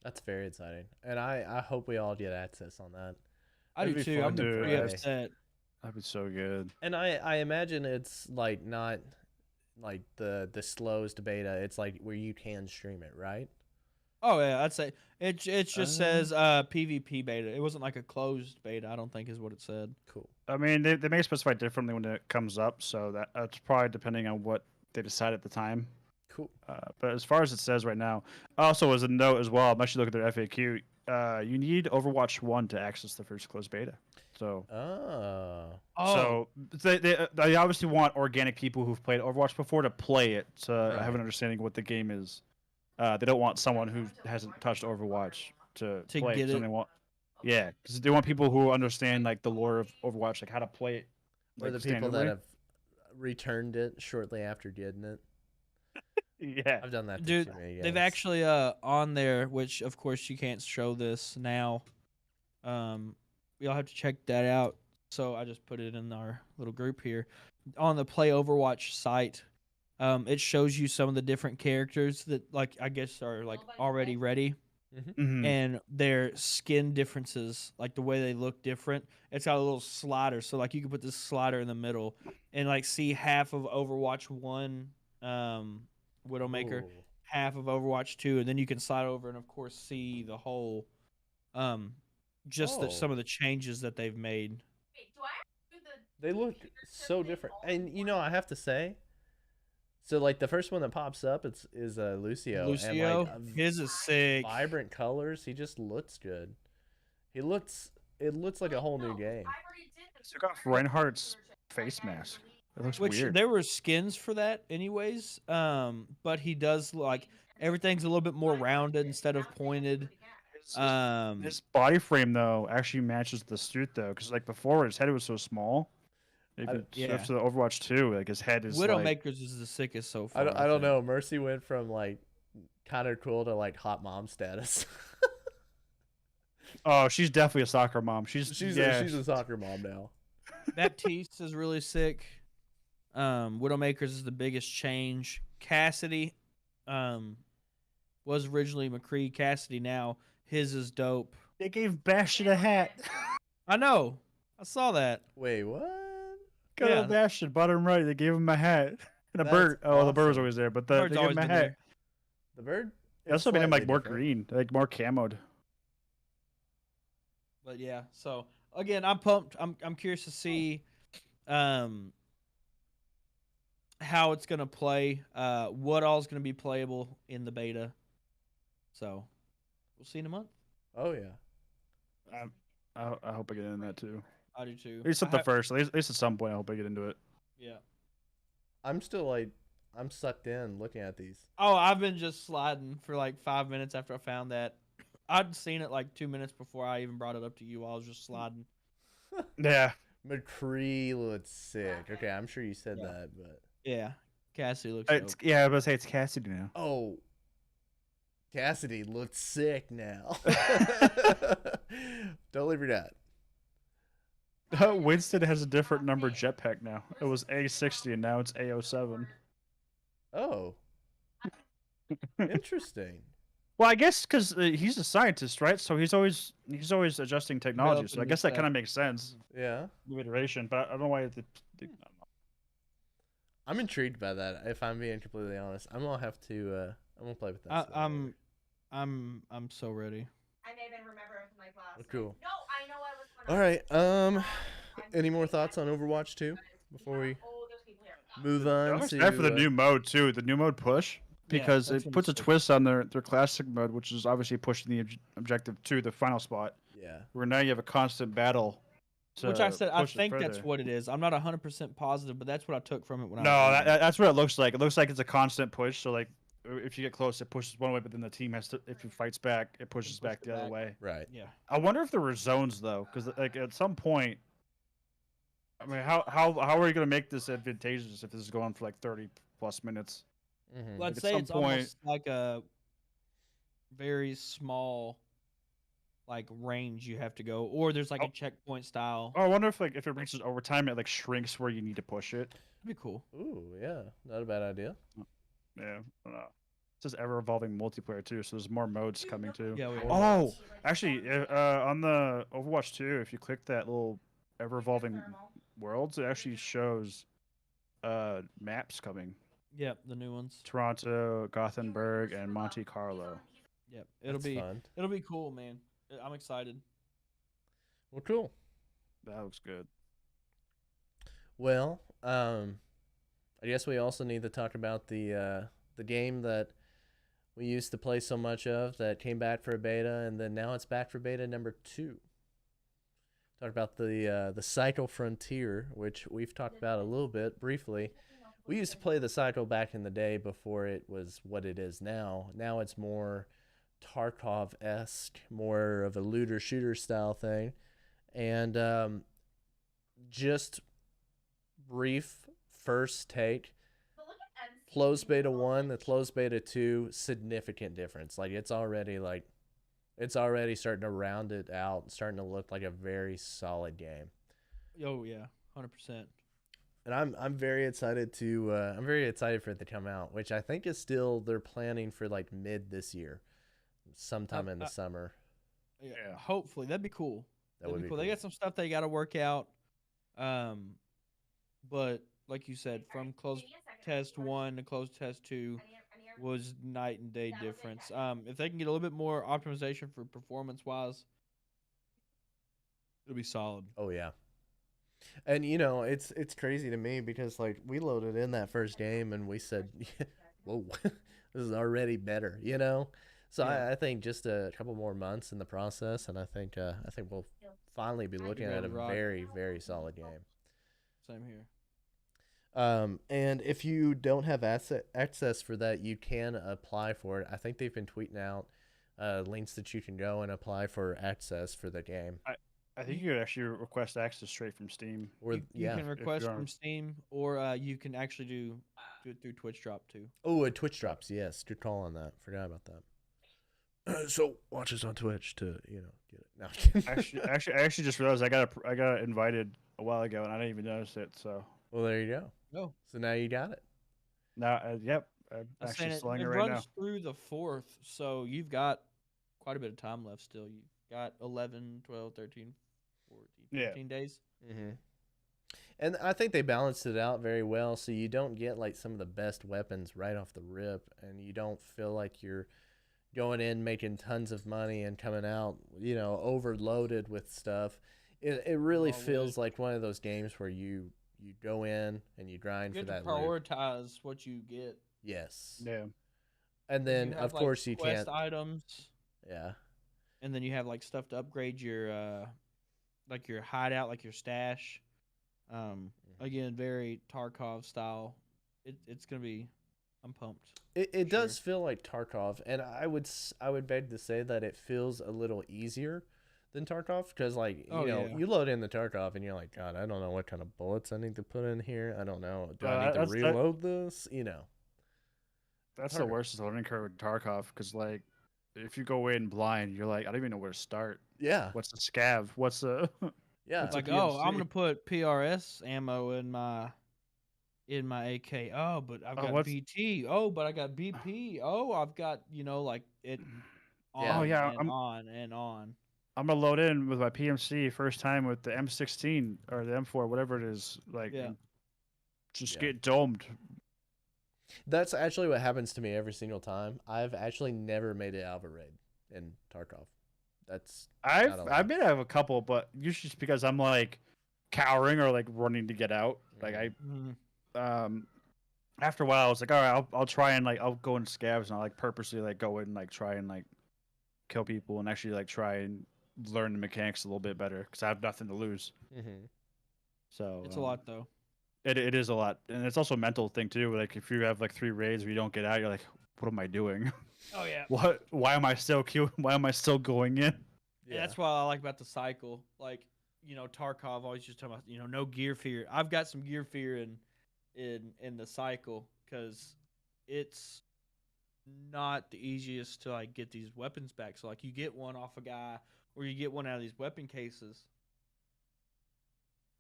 That's very exciting, and I hope we all get access on that. I That'd do be too. fun I'm to pretty play. upset. That'd be so good. And I imagine it's like not like the slowest beta. It's like where you can stream it, right? Oh yeah, I'd say it just says PvP beta. It wasn't like a closed beta, I don't think is what it said. Cool. I mean, they may specify differently when it comes up, so that's probably depending on what they decide at the time. Cool. But as far as it says right now, also as a note as well, I'm actually looking at their FAQ. You need Overwatch 1 to access the first closed beta. So, so they obviously want organic people who've played Overwatch before to play it to have Right. an understanding of what the game is. They don't want someone who hasn't touched Overwatch to play get it. it. They want, yeah, because they want people who understand like the lore of Overwatch, like how to play it. Or Like, the people that standardly. have returned it shortly after getting it. Yeah. I've done that to Dude, too many they've guys. actually on there, which of course you can't show this now. You'll have to check that out. So I just put it in our little group here. On the Play Overwatch site, it shows you some of the different characters that like I guess are like already ready. Mhm. And their skin differences, like the way they look different. It's got a little slider, so like you can put this slider in the middle and like see half of Overwatch 1 Widowmaker, Ooh. half of Overwatch 2, and then you can slide over and of course see the whole some Oh. of the changes that they've made. They look so different, and you know I have to say. So like the first one that pops up, is Lucio, and Lucio, like his is sick. vibrant colors. He just looks good. It looks like a whole new game. Took off Reinhardt's face mask. It looks Which weird. there were skins for that anyways. But he does like everything's a little bit more rounded instead of pointed. His body frame though actually matches the suit though, because like before his head was so small. If you yeah. switch to the Overwatch 2, like his head is like. Widowmakers is the sickest so far. I don't think. know. Mercy went from like kind of cool to like hot mom status. Oh, she's definitely a soccer mom. she's yeah. a soccer mom now. Baptiste is really sick. Widowmakers is the biggest change. Cassidy was originally McCree. Cassidy now his is dope. They gave Bastion a hat. I know. I saw that. Wait, what? Got Yeah. a Bastion, bottom right. They gave him a hat and a That's bird. Oh, the bird was awesome. always there, but Bird's they gave always him a been hat. there. The bird? They also made him like Slightly more different. green, like more camoed. But yeah, so again, I'm pumped. I'm curious to see how it's gonna play, what all's gonna be playable in the beta. So we'll see in a month. Oh yeah. I hope I get into that too. I do too. At least at the first. At least at some point, I hope I get into it. Yeah. I'm still like I'm sucked in looking at these. Oh, I've been just sliding for like 5 minutes after I found that. I'd seen it like 2 minutes before I even brought it up to you. I was just sliding. Yeah. McCree looks sick. Okay, I'm sure you said Yeah. that, but Yeah, Cassidy looks It's, dope. yeah, I was gonna say it's Cassidy now. oh, Cassidy looks sick now. Totally forgot. Winston has a different number jetpack now. It was A60 and now it's A07. Oh, interesting. Well, I guess because he's a scientist, right? So he's always adjusting technology. So I Developing new guess that stuff. kind of makes sense. Yeah. New iteration, but I don't know why. I'm intrigued by that. If I'm being completely honest, I'm gonna have to. I'm gonna play with that. stuff later. I'm so ready. I may have been remembering from like last. Oh, cool. No, I know I was. All right. Any more thoughts on Overwatch 2 before we move on I'm excited for the to? new mode too. The new mode push because that's it gonna be puts a sick. twist on their classic mode, which is obviously pushing the objective to the final spot. Yeah. Where now you have a constant battle. Which I said, I push it think that's further. what it is. I'm not 100% positive, but that's what I took from it when No, I was reading it. that's what it looks like. It looks like it's a constant push. So like, if you get close, it pushes one way, but then the team has to. If it fights back, it pushes push back it the other back. way. Right. Yeah. I wonder if there were zones though, because like at some point, I mean, how are you gonna make this advantageous if this is going for like 30+ minutes? Mm-hmm. Let's at say some it's point- almost like a very small, like range you have to go, or there's like a checkpoint style. Oh, I wonder if it reaches overtime, it like shrinks where you need to push it. That'd be cool. Ooh, yeah, not a bad idea. Yeah, I don't know. It says ever evolving multiplayer too, so there's more modes coming too. Yeah, we Cool. Oh, actually, on the Overwatch 2, if you click that little ever evolving worlds, it actually shows maps coming. Yep, the new ones. Toronto, Gothenburg, and Monte Carlo. Yep, That's fun. it'll be cool, man. I'm excited. Well, cool. That looks good. Well, I guess we also need to talk about the game that we used to play so much of that came back for a beta, and then now it's back for beta number 2. Talk about the Cycle Frontier, which we've talked about a little bit briefly. We used to play the Cycle back in the day before it was what it is now. Now it's more Tarkov-esque, more of a looter-shooter style thing. And just brief first take. Closed beta 1, the closed beta 2, significant difference. Like it's already starting to round it out, starting to look like a very solid game. Oh yeah, 100%. And I'm very excited for it to come out, which I think is still they're planning for like mid this year, sometime in the summer. Yeah, hopefully that'd be cool. That would be cool. cool. They got some stuff they got to work out. But like you said, from closed test 1 to closed test 2 was night and day difference. If they can get a little bit more optimization for performance wise, it'll be solid. Oh yeah. And it's crazy to me because like we loaded in that first game and we said, "Whoa, this is already better," So Yeah. I think just a couple more months in the process, and I think we'll finally be looking at a rock. very, very solid game. Same here. And if you don't have access for that, you can apply for it. I think they've been tweeting out links that you can go and apply for access for the game. I think you could actually request access straight from Steam. Or You can request you're from on- Steam, or you can actually do it through Twitch Drop too. Oh, Twitch drops. Yes, good call on that. Forgot about that. So watch us on Twitch to get it. No. I actually just realized I got invited a while ago and I didn't even notice it. So Well, there you go. No. So now you got it. now, yep, I'm I'm actually saying selling it it right now. runs through the 4th, so you've got quite a bit of time left still. You've got 11, 12, 13, 14, 15 days. Mm-hmm. And I think they balanced it out very well, so you don't get like some of the best weapons right off the rip, and you don't feel like you're going in making tons of money and coming out, overloaded with stuff. It really feels like one of those games where you go in and you grind You for have to that loot. prioritize what you get. Yes. Yeah. And then You have, of course you quest can't. items, Yeah. and then you have like stuff to upgrade your like your hideout, like your stash. Again, very Tarkov style. It's gonna be. I'm pumped. It does feel like Tarkov, and I would beg to say that it feels a little easier than Tarkov because you load in the Tarkov and you're like, God, I don't know what kind of bullets I need to put in here. I don't know. Do I need to reload this? That's the worst learning curve with Tarkov because like if you go in blind, you're like, I don't even know where to start. Yeah. What's the scav? What's the Yeah. It's like, a oh, I'm PMC? gonna put PRS ammo in my AK. Oh, but I've got what's- BT. Oh, but I got BP. Oh, I've got like it. Yeah. on yeah, and on and on. I'm gonna load in with my PMC first time with the M16 or the M4, whatever it is, like Yeah. and just Yeah. get domed. That's actually what happens to me every single time. I've actually never made it out of a raid in Tarkov. That's not I've allowed. been have a couple, but usually just because I'm like cowering or like running to get out. Like Mhm. after a while, I was like, all right, I'll try and like I'll go in scavs and I'll like purposely like go in and like try and like kill people and actually like try and learn the mechanics a little bit better because I have nothing to lose. Mm-hmm. So It's a lot though. It is a lot, and it's also a mental thing too. Like if you have like 3 raids where you don't get out, you're like, what am I doing? Oh yeah. What? Why am I still Why am I still going in? And that's what I like about the cycle. Like, Tarkov always just talking about, no gear fear. I've got some gear fear in the cycle because it's not the easiest to like get these weapons back. So like you get one off a guy or you get one out of these weapon cases.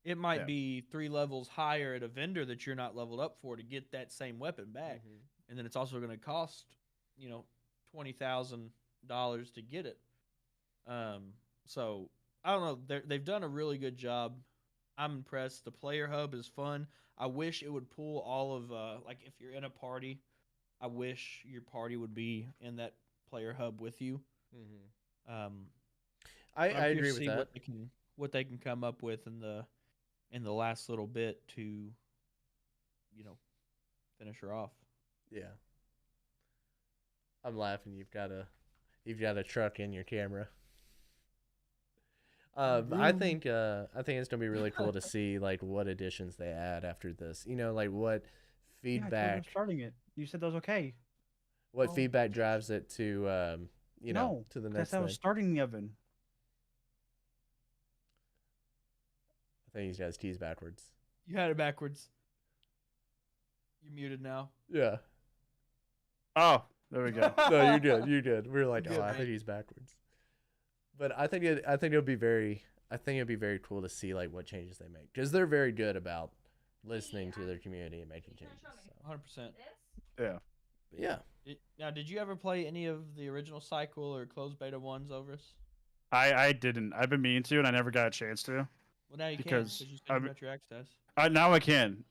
It might Yeah. be 3 levels higher at a vendor that you're not leveled up for to get that same weapon back. Mhm. And then it's also going to cost, $20,000 to get it. So I don't know. They've done a really good job. I'm impressed. The player hub is fun. I wish it would pull all of like if you're in a party, I wish your party would be in that player hub with you. Mhm. Um, I but I'm agree curious to with see that. what they can come up with in the last little bit to, finish her off. Yeah. I'm laughing. You've got a truck in your camera. I think it's gonna be really cool to see like what additions they add after this. Like what feedback starting it. You said that was okay. what Oh, feedback drives it to No, to the that's next how I thing. was starting the oven. I think he's got his keys backwards. You had it backwards. You're muted now. Yeah. Oh, there we go. No, you did. You did. We were like, Good, oh, I man. think he's backwards. But I think it'll be very cool to see like what changes they make because they're very good about listening to their community and making changes. So. 100%. Yeah. Yeah. Now, did you ever play any of the original cycle or closed beta ones over us? I didn't. I've been meaning to, and I never got a chance to. Well, now you can Because because you said I'm- you got your access. Now I can.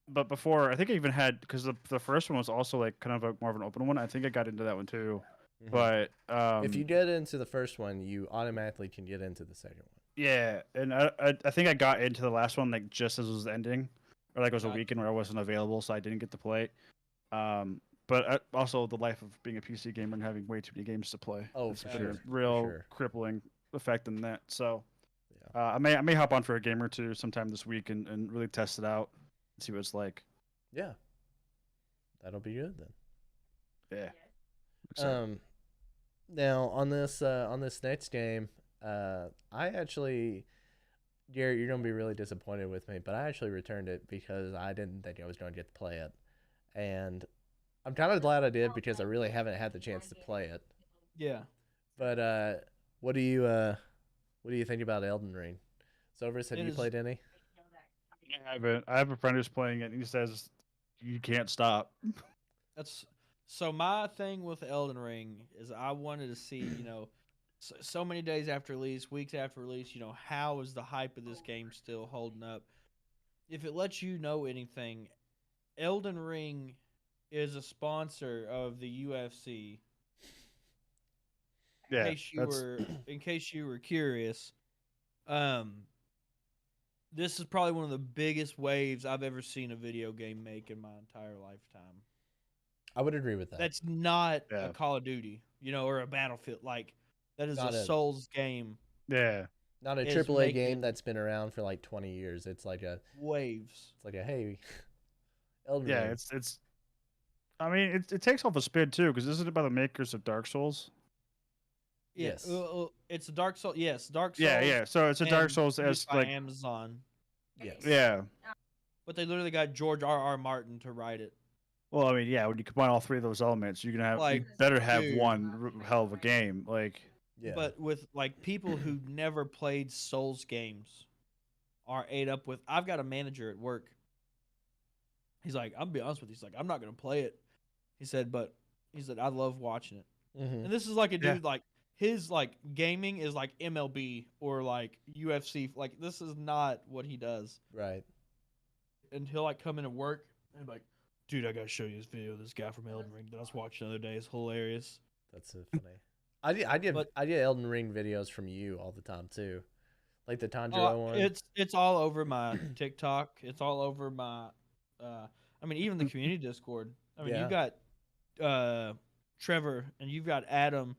But before I think I even had because the first one was also like kind of more of an open one. I think I got into that one too. Mhm. But if you get into the first one, you automatically can get into the second one. yeah, and I think I got into the last one like just as it was ending, or like it was a Gotcha. weekend where I wasn't available, so I didn't get to play it. But also the life of being a PC gamer and having way too many games to play. Oh, It's for been sure. a For real sure. crippling effect in that. So Yeah. I may hop on for a game or two sometime this week and really test it out, and see what it's like. Yeah. That'll be good then. Yeah. Excited. Now on this next game, I actually, Garrett, you're gonna be really disappointed with me, but I actually returned it because I didn't think I was going to get to play it, and I'm kind of glad I did because I really haven't had the chance to play it. Yeah. But what do you think about Elden Ring? Silvers, have It you is- played any? I haven't. I have a friend who's playing it, and he says you can't stop. That's so. My thing with Elden Ring is I wanted to see, so many days after release, weeks after release, how is the hype of this game still holding up? If it lets you know anything, Elden Ring is a sponsor of the UFC. Yeah, In case you were curious, this is probably one of the biggest waves I've ever seen a video game make in my entire lifetime. I would agree with that. That's not Yeah. a Call of Duty, or a Battlefield. Like that is Not a a- Souls game. yeah. Not a is AAA making game it- that's been around for like 20 years. It's like a Waves. hey, Elden Yeah, Ring. it's. I mean, it takes off a spin too, because this is by the makers of Dark Souls. Yeah, Yes. it's a Dark Souls. Yes, Dark Souls. Yeah, yeah. So it's a Dark and Souls produced as by like Amazon, Yes. yeah. but they literally got George R.R. Martin to write it. Well, I mean, yeah. When you combine all three of those elements, you're gonna have you Like, better have dude. one hell of a game. Like Yeah. But with like people who never played Souls games are ate up with. I've got a manager at work. He's like, I'll be honest with you. He's like, I'm not gonna play it. He said, but he said I love watching it. Mm-hmm. And this is like a Yeah. dude like his like gaming is like MLB or like UFC. Like this is not what he does. Right. And he'll like come into work and be like, dude, I gotta show you this video of this guy from Elden Ring that I was watching the other day. It's hilarious. That's so funny. I But- get Elden Ring videos from you all the time too, like the Tanjiro Oh, one. it's all over my TikTok. It's all over my I mean even the community Discord. I mean Yeah. you got Trevor and you've got Adam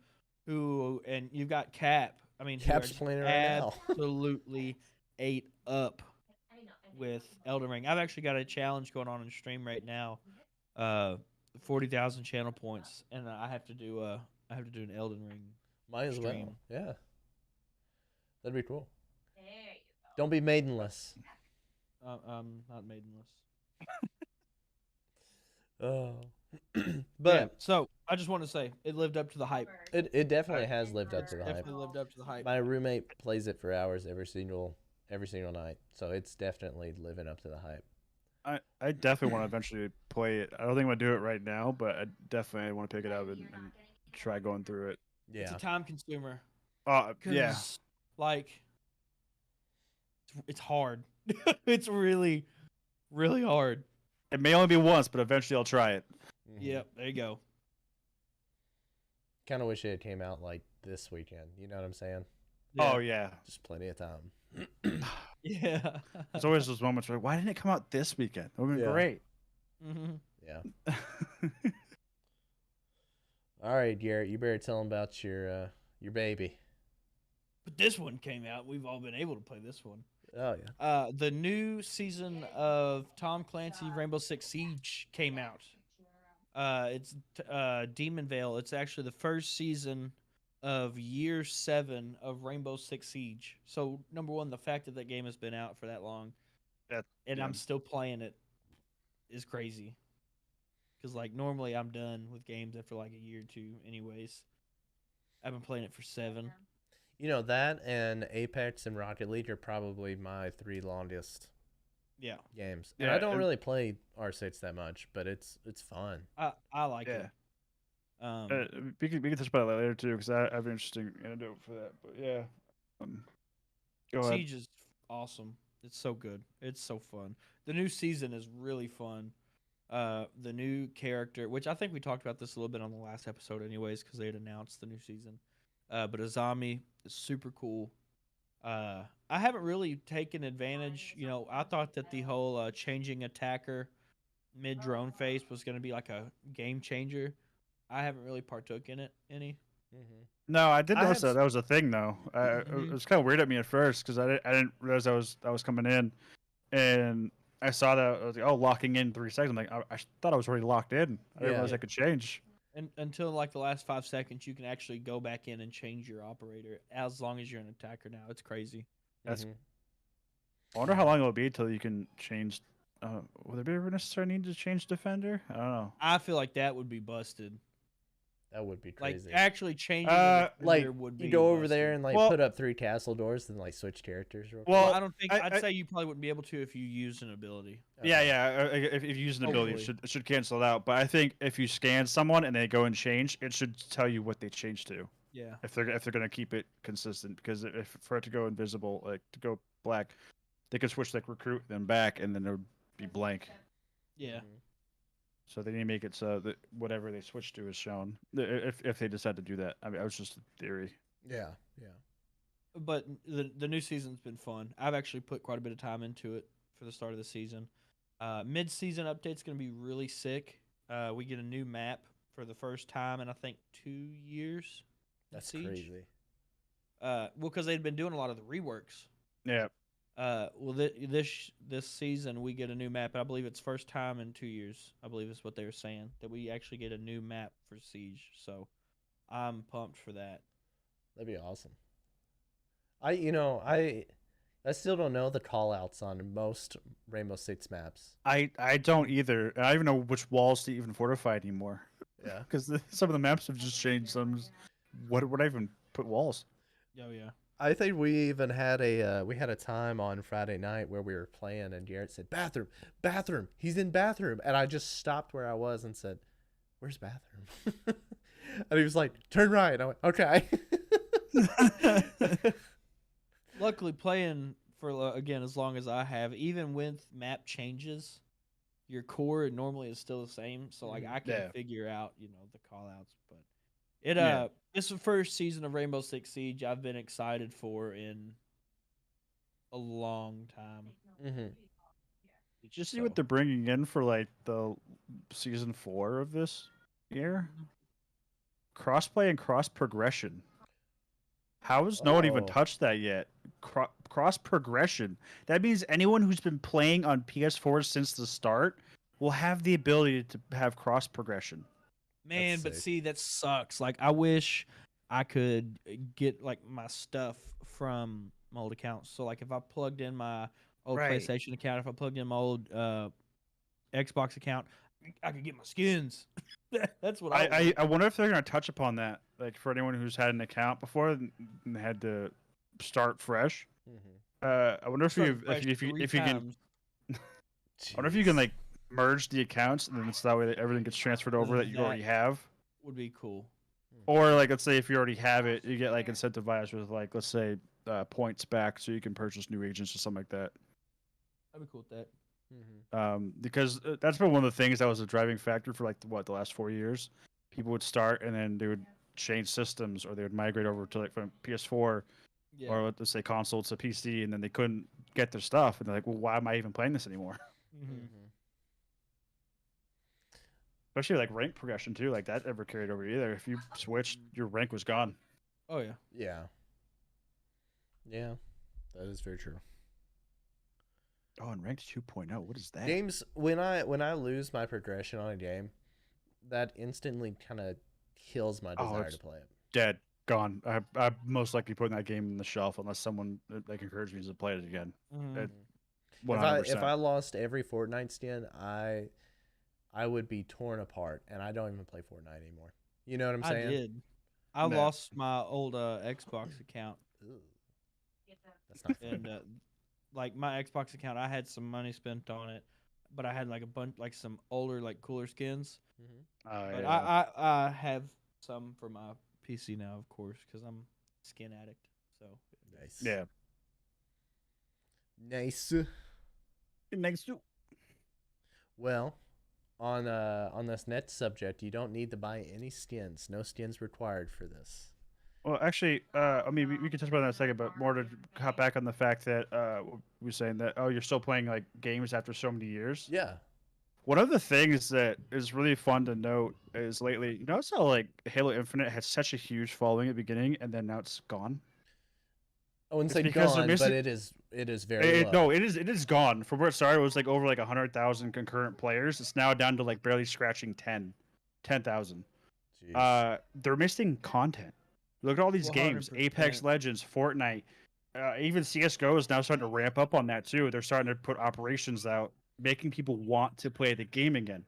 and you've got Cap. I mean who are Cap's just playing it right now. absolutely ate up with Elden Ring. I've actually got a challenge going on in stream right now. 40,000 channel points and I have to do an Elden Ring. Might as well. stream. Yeah. That'd be cool. There you go. Don't be maidenless. I'm not maidenless. Oh. But but yeah, so I just want to say it lived up to the hype. it definitely has lived up to the hype. Definitely lived up to the hype. My roommate plays it for hours every single night, so it's definitely living up to the hype. I definitely want to eventually play it. I don't think I'm gonna do it right now, but I definitely want to pick it up and try going through it. It's Yeah. a time consumer. Yeah. 'Cause, like, it's hard. It's really, really hard. It may only be once, but eventually I'll try it. Mhm. Yep, there you go. Kind of wish it came out like this weekend. You know what I'm saying? Oh yeah. Just plenty of time. Yeah. There's always those moments where why didn't it come out this weekend? It would have been Yeah. great. hmm Yeah. All right, Garrett, you better tell him about your baby. But this one came out. We've all been able to play this one. Oh yeah. The new season of Tom Clancy Rainbow Six Siege came out. It's Demon Vale. It's actually the first season of year 7 of Rainbow Six Siege. So number one, the fact that that game has been out for that long, and yeah. I'm still playing it, is crazy. Because like normally I'm done with games after like a year or two. Anyways, I've been playing it for 7. You know that and Apex and Rocket League are probably my 3 longest Yeah, games. And Yeah, I don't and- really play R6 that much, but it's fun. I like Yeah. it. We can touch about that later too, because I have an interesting anecdote for that. But yeah, go ahead. Siege is awesome. It's so good. It's so fun. The new season is really fun. The new character, which I think we talked about this a little bit on the last episode, anyways, because they had announced the new season. But Azami is super cool. I haven't really taken advantage. You know, I thought that the whole changing attacker mid drone phase was going to be like a game changer. I haven't really partook in it any. Mm-hmm. No, I did I notice have that was a thing though. Mhm. It was kind of weird at me at first because I didn't realize I was coming in, and I saw that I was like, oh, locking in 3 seconds. I'm like, I thought I was already locked in. I didn't Yeah. realize I could change. And until like the last 5 seconds, you can actually go back in and change your operator as long as you're an attacker now. It's crazy. That's- Mhm. I wonder how long it'll be till you can change. Will there be ever necessary need to change defender? I don't know. I feel like that would be busted. That would be Like crazy. actually changing Uh, the Like defender would be you go over busted. there and like Well- put up 3 castle doors, then like switch characters. Real quick. Well, I don't think I- I'd say you probably wouldn't be able to if you used an ability. Yeah, Okay. yeah. If you use an ability, Hopefully. it should cancel it out. But I think if you scan someone and they go and change, it should tell you what they changed to. Yeah. If they're gonna keep it consistent, because if for it to go invisible, like to go black, they could switch like recruit then back, and then it would be blank. Yeah. Mhm. So they need to make it so that whatever they switch to is shown. If they decide to do that, I mean, that was just a theory. Yeah, yeah. But the new season's been fun. I've actually put quite a bit of time into it for the start of the season. Mid season update's gonna be really sick. We get a new map for the first time in I think 2 years. in That's Siege. crazy. Well, because they'd been doing a lot of the reworks. Yeah. Well, this season we get a new map. I believe it's first time in 2 years. I believe is what they were saying that we actually get a new map for Siege. So I'm pumped for that. That'd be awesome. I still don't know the call outs on most Rainbow Six maps. I don't either. I don't even know which walls to even fortify anymore, Yeah. because some of the maps have just changed. Some, what would I even put walls? Oh yeah. I think we even had a time on Friday night where we were playing and Garrett said bathroom, bathroom, he's in bathroom, and I just stopped where I was and said, "Where's bathroom?" And he was like, turn right. I went, okay. Luckily, playing for again as long as I have, even with map changes, your core normally is still the same. So like I can Yeah. figure out the call outs. But it Yeah. it's the first season of Rainbow Six Siege I've been excited for in a long time. Mm-hmm. Did you see what they're bringing in for like the season 4 of this year? Crossplay and cross progression. How has no one even Oh. touched that yet? Cross progression. That means anyone who's been playing on PS4 since the start will have the ability to have cross progression. Man, That's but sick. see, that sucks. Like, I wish I could get like my stuff from my old accounts. So, like, if I plugged in my old Right. PlayStation account, if I plugged in my old Xbox account, I could get my skins. That's what I want. I wonder if they're going to touch upon that, like for anyone who's had an account before and had to start fresh. Mm-hmm. I wonder if Started you fresh if you three if you can. times. I wonder if you can like merge the accounts and then it's that way that everything gets transferred over that you already have. Would be cool. Or like let's say if you already have it, you get like incentivized with like let's say points back so you can purchase new agents or something like that. I'd be cool with that. Mm-hmm. Because that's been one of the things that was a driving factor for like the last 4 years. People would start and then they would change systems or they would migrate over to like from PS4 Yeah. or let's say console to PC and then they couldn't get their stuff and they're like, well, why am I even playing this anymore? Mm-hmm. Especially like rank progression too, like that never carried over either. If you switched, your rank was gone. Oh yeah. Yeah. Yeah. That is very true. Oh, and ranked 2.0, what is that? Games when I lose my progression on a game, that instantly kind of kills my desire it's to play it. Dead, gone. I'm most likely putting that game in the shelf unless someone like encouraged me to play it again. Mm-hmm. It- If 100%. I lost every Fortnite skin, I would be torn apart, and I don't even play Fortnite anymore. You know what I'm I saying? did. I No. lost my old Xbox account, Ooh, that's not fair. and like my Xbox account, I had some money spent on it, but I had like a bunch, like some older, like cooler skins. Mm-hmm. But yeah. I have some for my PC now, of course, because I'm a skin addict. So Nice. Yeah. Nice. Next to Well, on this next subject, you don't need to buy any skins. No skins required for this. Well, actually, I mean, we can touch about that in a second, but more to hop back on the fact that we were saying that, oh, you're still playing like games after so many years. Yeah. One of the things that is really fun to note is lately, you notice how like Halo Infinite had such a huge following at the beginning, and then now it's gone. I wouldn't It's say because they're gone, missing- but it is very low. No, it is gone. From where it started, it was like over like 100,000 concurrent players. It's now down to like barely scratching 10,000. Jeez. They're missing content. Look at all these games: 100%. Apex Legends, Fortnite, even CS:GO is now starting to ramp up on that too. They're starting to put operations out, making people want to play the game again.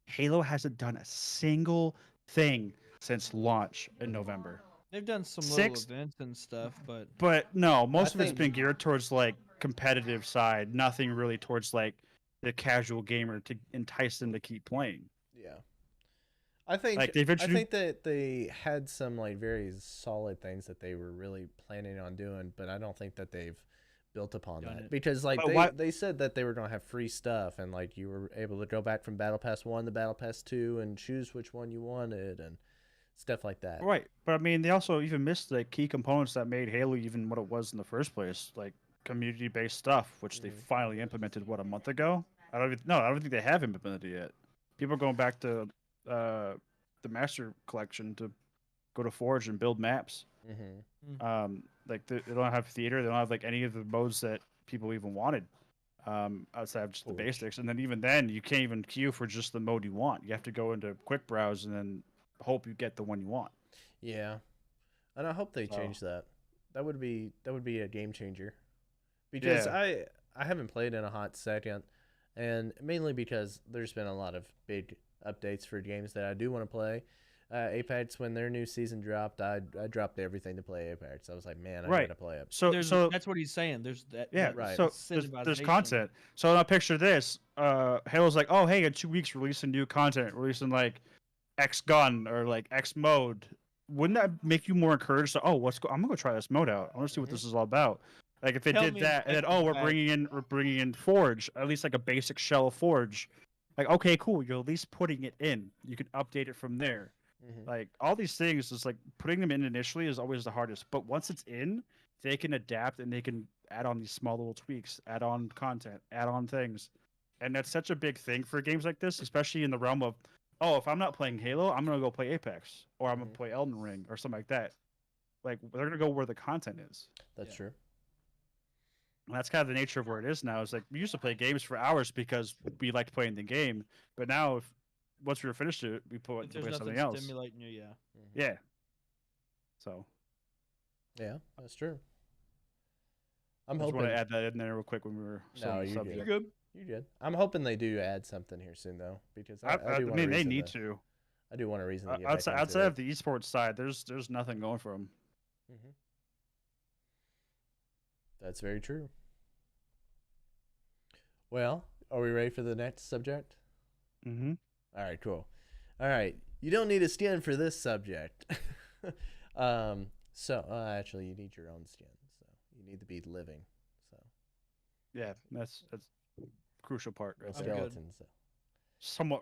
Halo hasn't done a single thing since launch in November. they've done some Six- little events and stuff, but But no, most of it's think- been geared towards like competitive side. Nothing really towards like the casual gamer to entice them to keep playing. Yeah. I think Like, they've I introduced- think that they had some like very solid things that they were really planning on doing, but I don't think that they've built upon Done that it. because like But why- they said that they were going to have free stuff and like you were able to go back from Battle Pass 1 to Battle Pass 2 and choose which one you wanted and stuff like that. Right, but I mean, they also even missed the key components that made Halo even what it was in the first place, like community-based stuff, which they Mhm. finally implemented a month ago. I don't think they have implemented it yet. People are going back to the Master Collection to go to Forge and build maps. Mm-hmm. Like they don't have theater, they don't have like any of the modes that people even wanted. Outside of just the Forge. basics, and then even then, you can't even queue for just the mode you want. You have to go into quick browse and then hope you get the one you want. Yeah, and I hope they So- change that. That would be a game changer, because Yeah. I haven't played in a hot second, and mainly because there's been a lot of big updates for games that I do want to play. Apex, when their new season dropped, I dropped everything to play Apex. I was like, man, I Right. gotta play it. So that's what he's saying. There's that. Yeah, that right. so there's incentivization. content. So now picture this. Halo's like, oh hey, in 2 weeks releasing new content, releasing like X gun or like X mode, wouldn't that make you more encouraged? To, oh, I'm gonna go try this mode out. I want to see what this is all about. Like if it Tell did me that, and then X is we're back. bringing in Forge, at least like a basic shell of Forge. Like okay, cool. You're at least putting it in. You can update it from there. Mhm. Like all these things is like putting them in initially is always the hardest. But once it's in, they can adapt and they can add on these small little tweaks, add on content, add on things. And that's such a big thing for games like this, especially in the realm of, oh, if I'm not playing Halo, I'm gonna go play Apex or I'm gonna Mhm. play Elden Ring or something like that. Like they're gonna go where the content is. That's Yeah. true. And that's kind of the nature of where it is now. Is like we used to play games for hours because we liked playing the game, but now if once we were finished it, we If play there's nothing something else. stimulating you, yeah. Mhm. Yeah. So Yeah, that's true. I'm I just want hoping. to add that in there real quick when we were still No, on the you're subject. You're good. good. You're good. I'm hoping they do add something here soon though, because I I do want mean, a they reason need to. to. I do want a reason to get back Outside into of it. the esports side, there's nothing going for them. Mm-hmm. That's very true. Well, are we ready for the next subject? Mm-hmm. All right, cool. All right, you don't need a skin for this subject. So actually, you need your own skin. So you need to be living. So Yeah, that's a crucial part no right I'm there. good. skeletons. So,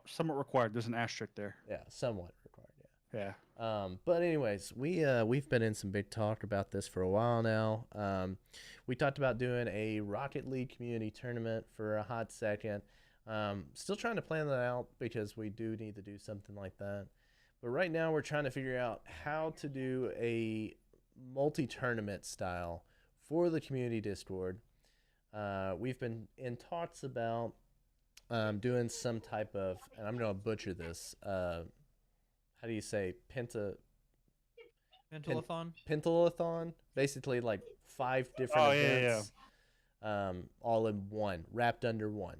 Somewhat required. There's an asterisk there. yeah, somewhat required. Yeah. Yeah. But anyways, we've been in some big talk about this for a while now. We talked about doing a Rocket League community tournament for a hot second. Still trying to plan that out because we do need to do something like that. But right now we're trying to figure out how to do a multi-tournament style for the community Discord. We've been in talks about doing some type of, and I'm going to butcher this. How do you say Pentalathon. Pentalathon? Basically, like 5 different Oh, yeah. events, all in one, wrapped under one.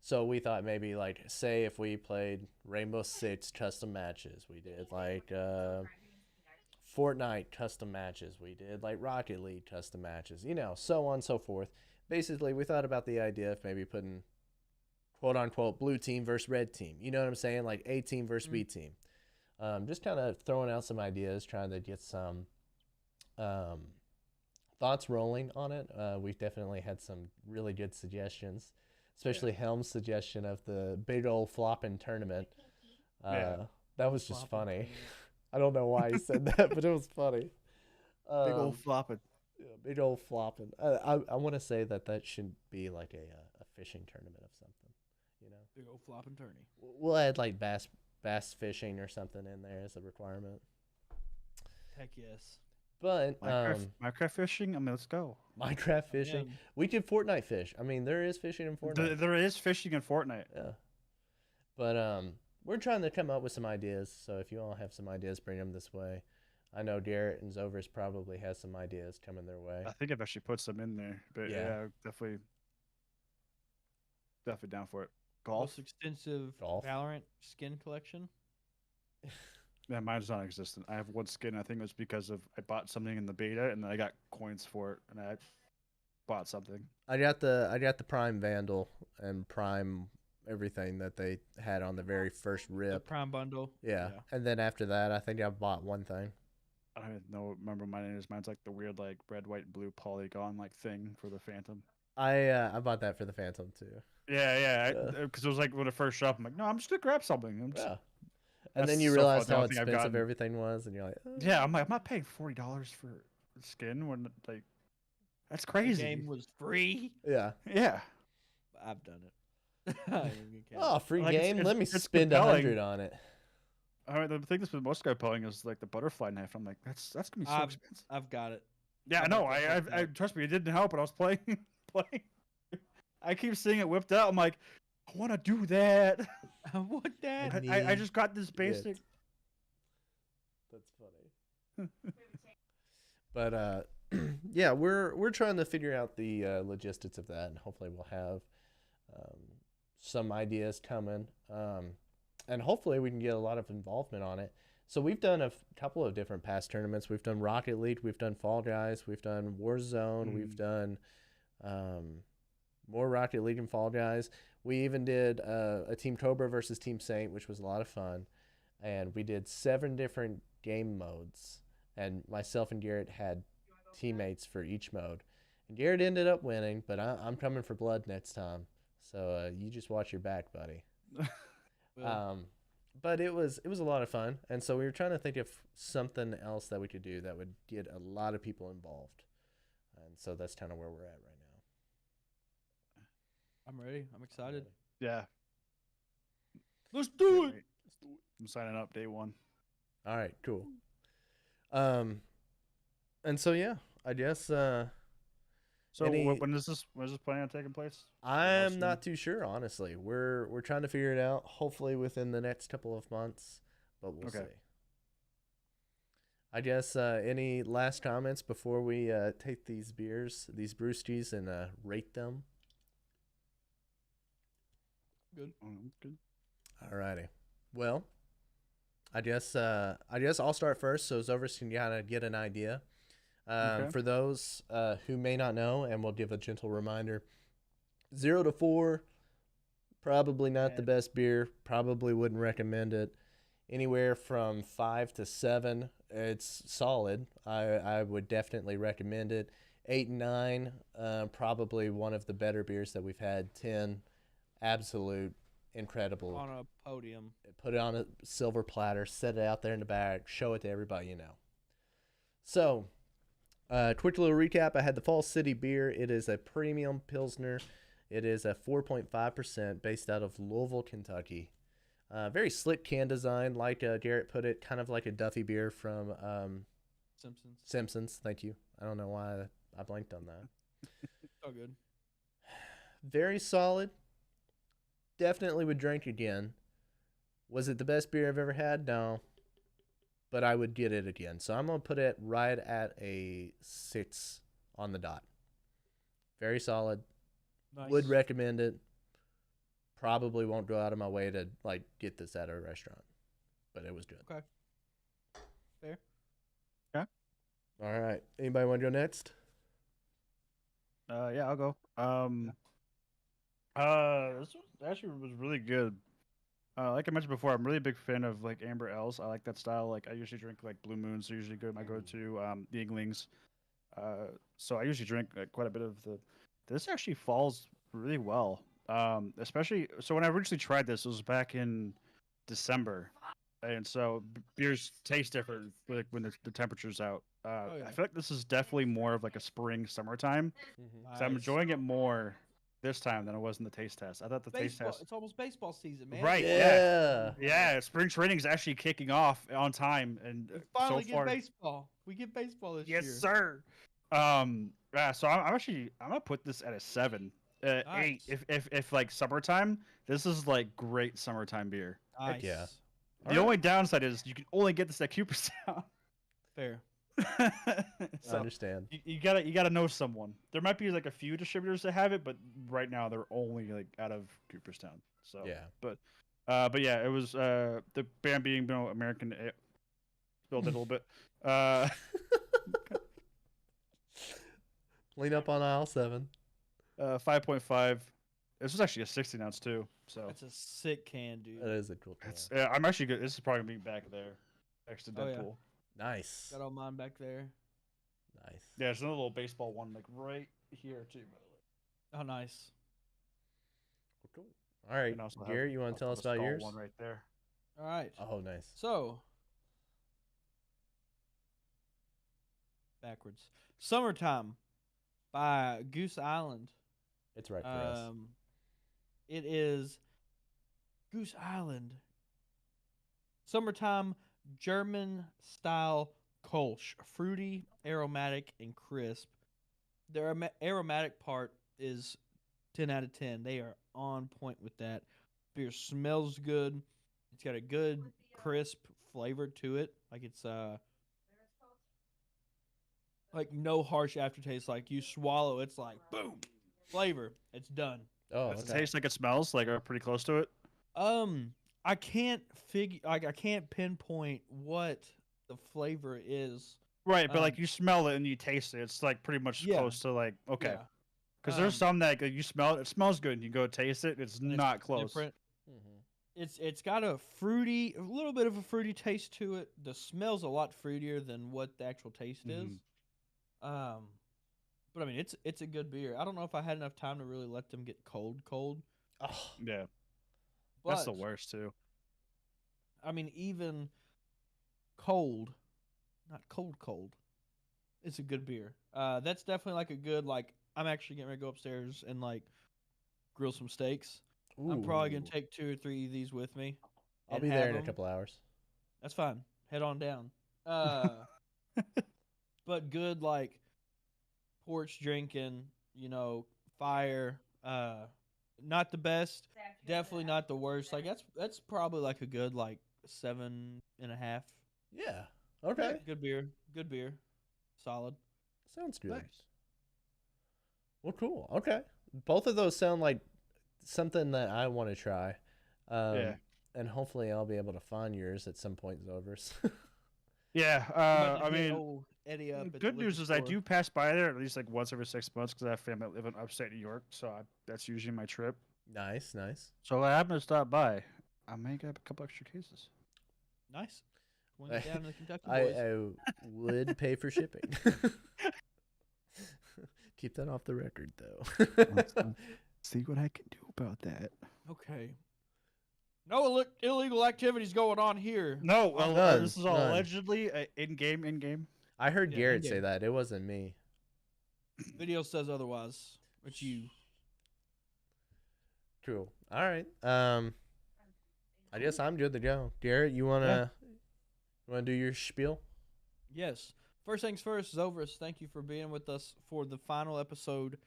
So we thought maybe like, say if we played Rainbow Six custom matches, we did like Fortnite custom matches, we did like Rocket League custom matches, so on and so forth. Basically, we thought about the idea of maybe putting quote unquote blue team versus red team. You know what I'm saying? Like A team versus B team. Just kind of throwing out some ideas, trying to get some thoughts rolling on it. We've definitely had some really good suggestions, especially Helm's suggestion of the big old flopping tournament. Yeah. That was just Flopping funny. tournament. I don't know why he said that, but it was funny. Big old flopping. Yeah, big old flopping. I want to say that should be like a fishing tournament of something. Big old flopping tourney. We'll add like bass fishing or something in there as a requirement. Heck yes. But Minecraft fishing. I mean, let's go. Minecraft fishing. Man, We did Fortnite fish. I mean, there is fishing in Fortnite. There is fishing in Fortnite. Yeah. But we're trying to come up with some ideas. So if you all have some ideas, bring them this way. I know Garrett and Zovers probably has some ideas coming their way. I think I've actually put some in there, but Yeah. yeah, definitely down for it. Golf. most extensive Golf. Valorant skin collection. Yeah, mine's non-existent. I have one skin. I think it was because of I bought something in the beta and then I got coins for it, and I bought something. I got the Prime Vandal and Prime everything that they had on the very first The rip. Prime bundle. Yeah. And then after that, I think I bought one thing. I don't even remember what mine is. Mine's like the weird like red, white, blue polygon like thing for the Phantom. I bought that for the Phantom too. Yeah, Yeah. because it was like when it first showed up, I'm like, no, I'm just gonna grab something. Yeah. And That's then you so far realize the how only thing I've expensive gotten. everything was, and you're like, oh. Yeah, I'm like, I'm not paying $40 for skin when like that's The crazy. game was free. Yeah. Yeah. I've done it. I ain't gonna Oh, count. free Like, game. Let me it's spend compelling. 100 on it. All right, the thing that's been most compelling is like the butterfly knife. I'm like, that's gonna be so expensive. I've got it. Yeah, I I'm know. like, I that's trust me, it didn't help when I was playing. I keep seeing it whipped out. I'm like, I want to do that. I want that. I just got this it. basic. That's funny. But yeah, we're trying to figure out the logistics of that, and hopefully we'll have some ideas coming, and hopefully we can get a lot of involvement on it. So we've done a couple of different past tournaments. We've done Rocket League, we've done Fall Guys, we've done Warzone, we've done more Rocket League and Fall Guys. We even did a Team Cobra versus Team Saint, which was a lot of fun. and we did 7 different game modes. And myself and Garrett had teammates for each mode. And Garrett ended up winning, but I'm coming for blood next time. So you just watch your back, buddy. Will. But it was a lot of fun, and so we were trying to think of something else that we could do that would get a lot of people involved, and so that's kind of where we're at right now. I'm ready. I'm excited. Yeah. Let's Can't do it. wait. I'm signing up day one. All right, cool. And so yeah, I guess So Any- when is this planning on taking place? I'm soon? not too sure, honestly. We're trying to figure it out. Hopefully within the next couple of months, but we'll Okay. see. I guess any last comments before we take these beers, these brewskis, and rate them? Good. Good. Alrighty. Well, I guess I'll start first, so Zovers can kind of get an idea. Okay. For those who may not know, and we'll give a gentle reminder: 0 to 4, probably not the Bad. best beer. Probably wouldn't recommend it. Anywhere from 5 to 7, it's solid. I would definitely recommend it. 8 and 9, probably one of the better beers that we've had. 10, absolute incredible. On a podium. Put it on a silver platter, set it out there in the back, show it to everybody you know. So, quick little recap. I had the Fall City beer. It is a premium Pilsner. It is a 4.5% based out of Louisville, Kentucky. Very slick can design, like Garrett put it, kind of like a Duffy beer from Simpsons. Simpsons. Thank you. I don't know why I blanked on that. Oh, good. Very solid. Definitely would drink again. Was it the best beer I've ever had? No. But I would get it again. So I'm going to put it right at a 6 on the dot. Very solid. Nice. Would recommend it. Probably won't go out of my way to like get this at a restaurant. But it was good. Okay. Fair. All right. Anybody want to go next? Yeah, I'll go. This one actually was really good. Like I mentioned before, I'm really a big fan of like amber ales. I like that style. Like I usually drink like Blue Moons. Are usually my go-to. The Inglings. So I usually drink quite a bit of the. This actually falls really well. Especially so when I originally tried this, it was back in December, and so beers taste different like when the temperature's out. yeah. I feel like this is definitely more of like a spring summertime. Mm-hmm. 'Cause I'm enjoying it more this time than it was in the taste test. I thought the taste Baseball. test. It's almost baseball season, man. Right. Yeah. Yeah, spring training is actually kicking off on time, and We finally so get far, baseball. We get baseball this yes, year. sir. Yeah. So I'm gonna put this at a 7, 8. Nice. If like summertime, this is like great summertime beer. Nice. Heck yeah. The Alright. only downside is you can only get this at Cooperstown. Fair. I So understand. you gotta know someone. There might be like a few distributors that have it, but right now they're only like out of Cooperstown. So Yeah. but yeah, it was the band being American spilled it a little bit. Lean up on aisle 7. 5.5. This was actually a 16 ounce too. So That's a sick can, dude. That is a cool can. it's, I'm actually good. This is probably gonna be back there, next to Oh, yeah. Deadpool. Nice. Got all mine back there. Nice. Yeah, there's another little baseball one like right here too. By the way. Oh, nice. Cool. All right, And I also have- Gary, you want to tell us also have about a yours? skull one right there. All right. Oh, nice. So, backwards. Summertime by Goose Island. It's right for us. It is Goose Island. Summertime German style Kolsch. Fruity, aromatic, and crisp. Their aromatic part is 10 out of 10. They are on point with that. Beer smells good. It's got a good crisp flavor to it. Like it's like no harsh aftertaste. Like you swallow, it's like boom, flavor. It's done. Oh, Does it okay. taste like it smells? Like pretty close to it. I can't figure. Like I can't pinpoint what the flavor is. Right, but like Um, you smell it and you taste it. It's like pretty much Yeah. close to like okay. Yeah. Because there's some that like, you smell it, it smells good, and you go taste it, it's and it's not close. Different. Mhm. It's got a little bit of a fruity taste to it. The smell's a lot fruitier than what the actual taste is. But I mean, it's a good beer. I don't know if I had enough time to really let them get cold. Oh, Yeah, But that's the worst too. I mean, even cold, not cold. It's a good beer. That's definitely like a good like. I'm actually getting ready to go upstairs and like grill some steaks. I'm probably gonna ooh. take 2 or 3 of these with me. I'll and be there have in a 'em. couple hours. That's fine. Head on down. But good like porch drinking, fire. Not the best, definitely not the worst. Like that's probably like a good like 7.5. Yeah. Okay. Good beer, solid. Sounds good. Nice. Well, cool. Okay. Both of those sound like something that I want to try. Yeah. And hopefully I'll be able to find yours at some point, Zovers. Yeah, I'm about to I hit mean, old Eddie up. At good the news liquor is I store. do pass by there at least like once every 6 months because I have family that live in upstate New York, so that's usually my trip. Nice, nice. So if I happen to stop by, I may grab a couple extra cases. Nice. When you down to the Kentucky I, boys. I would pay for shipping. Keep that off the record, though. See what I can do about that. Okay. No illegal activities going on here. No, well, None, this is all none. allegedly in-game. I heard Yeah, Garrett say in-game. that. It wasn't me. Video says otherwise. But you. Cool. All right. I guess I'm good to go. Garrett, you wanna do your spiel? Yes. First things first, Zovris, thank you for being with us for the final episode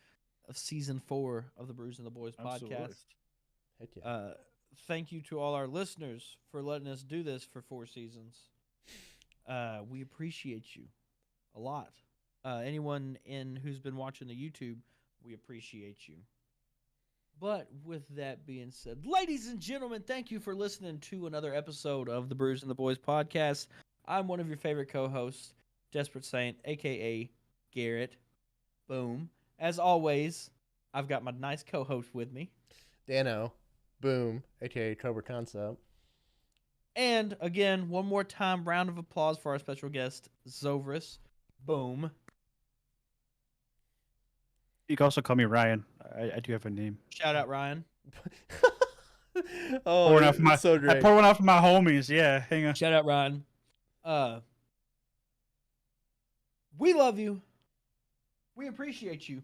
of season 4 of the Brews and the Boys Absolutely. podcast. Heck yeah. Thank you to all our listeners for letting us do this for 4 seasons. We appreciate you a lot. Anyone who's been watching the YouTube, we appreciate you. But with that being said, ladies and gentlemen, thank you for listening to another episode of the Brews and the Boys podcast. I'm one of your favorite co-hosts, Desperate Saint, aka Garrett. Boom. As always, I've got my nice co-host with me. Dano, boom, aka Cobra Concept. And again, one more time, round of applause for our special guest, Zovris. Boom. You can also call me Ryan. I do have a name. Shout out, Ryan. Oh, Pouring off it's so I great. pour one off for my homies. Yeah, hang on. Shout out, Ryan. We love you. We appreciate you.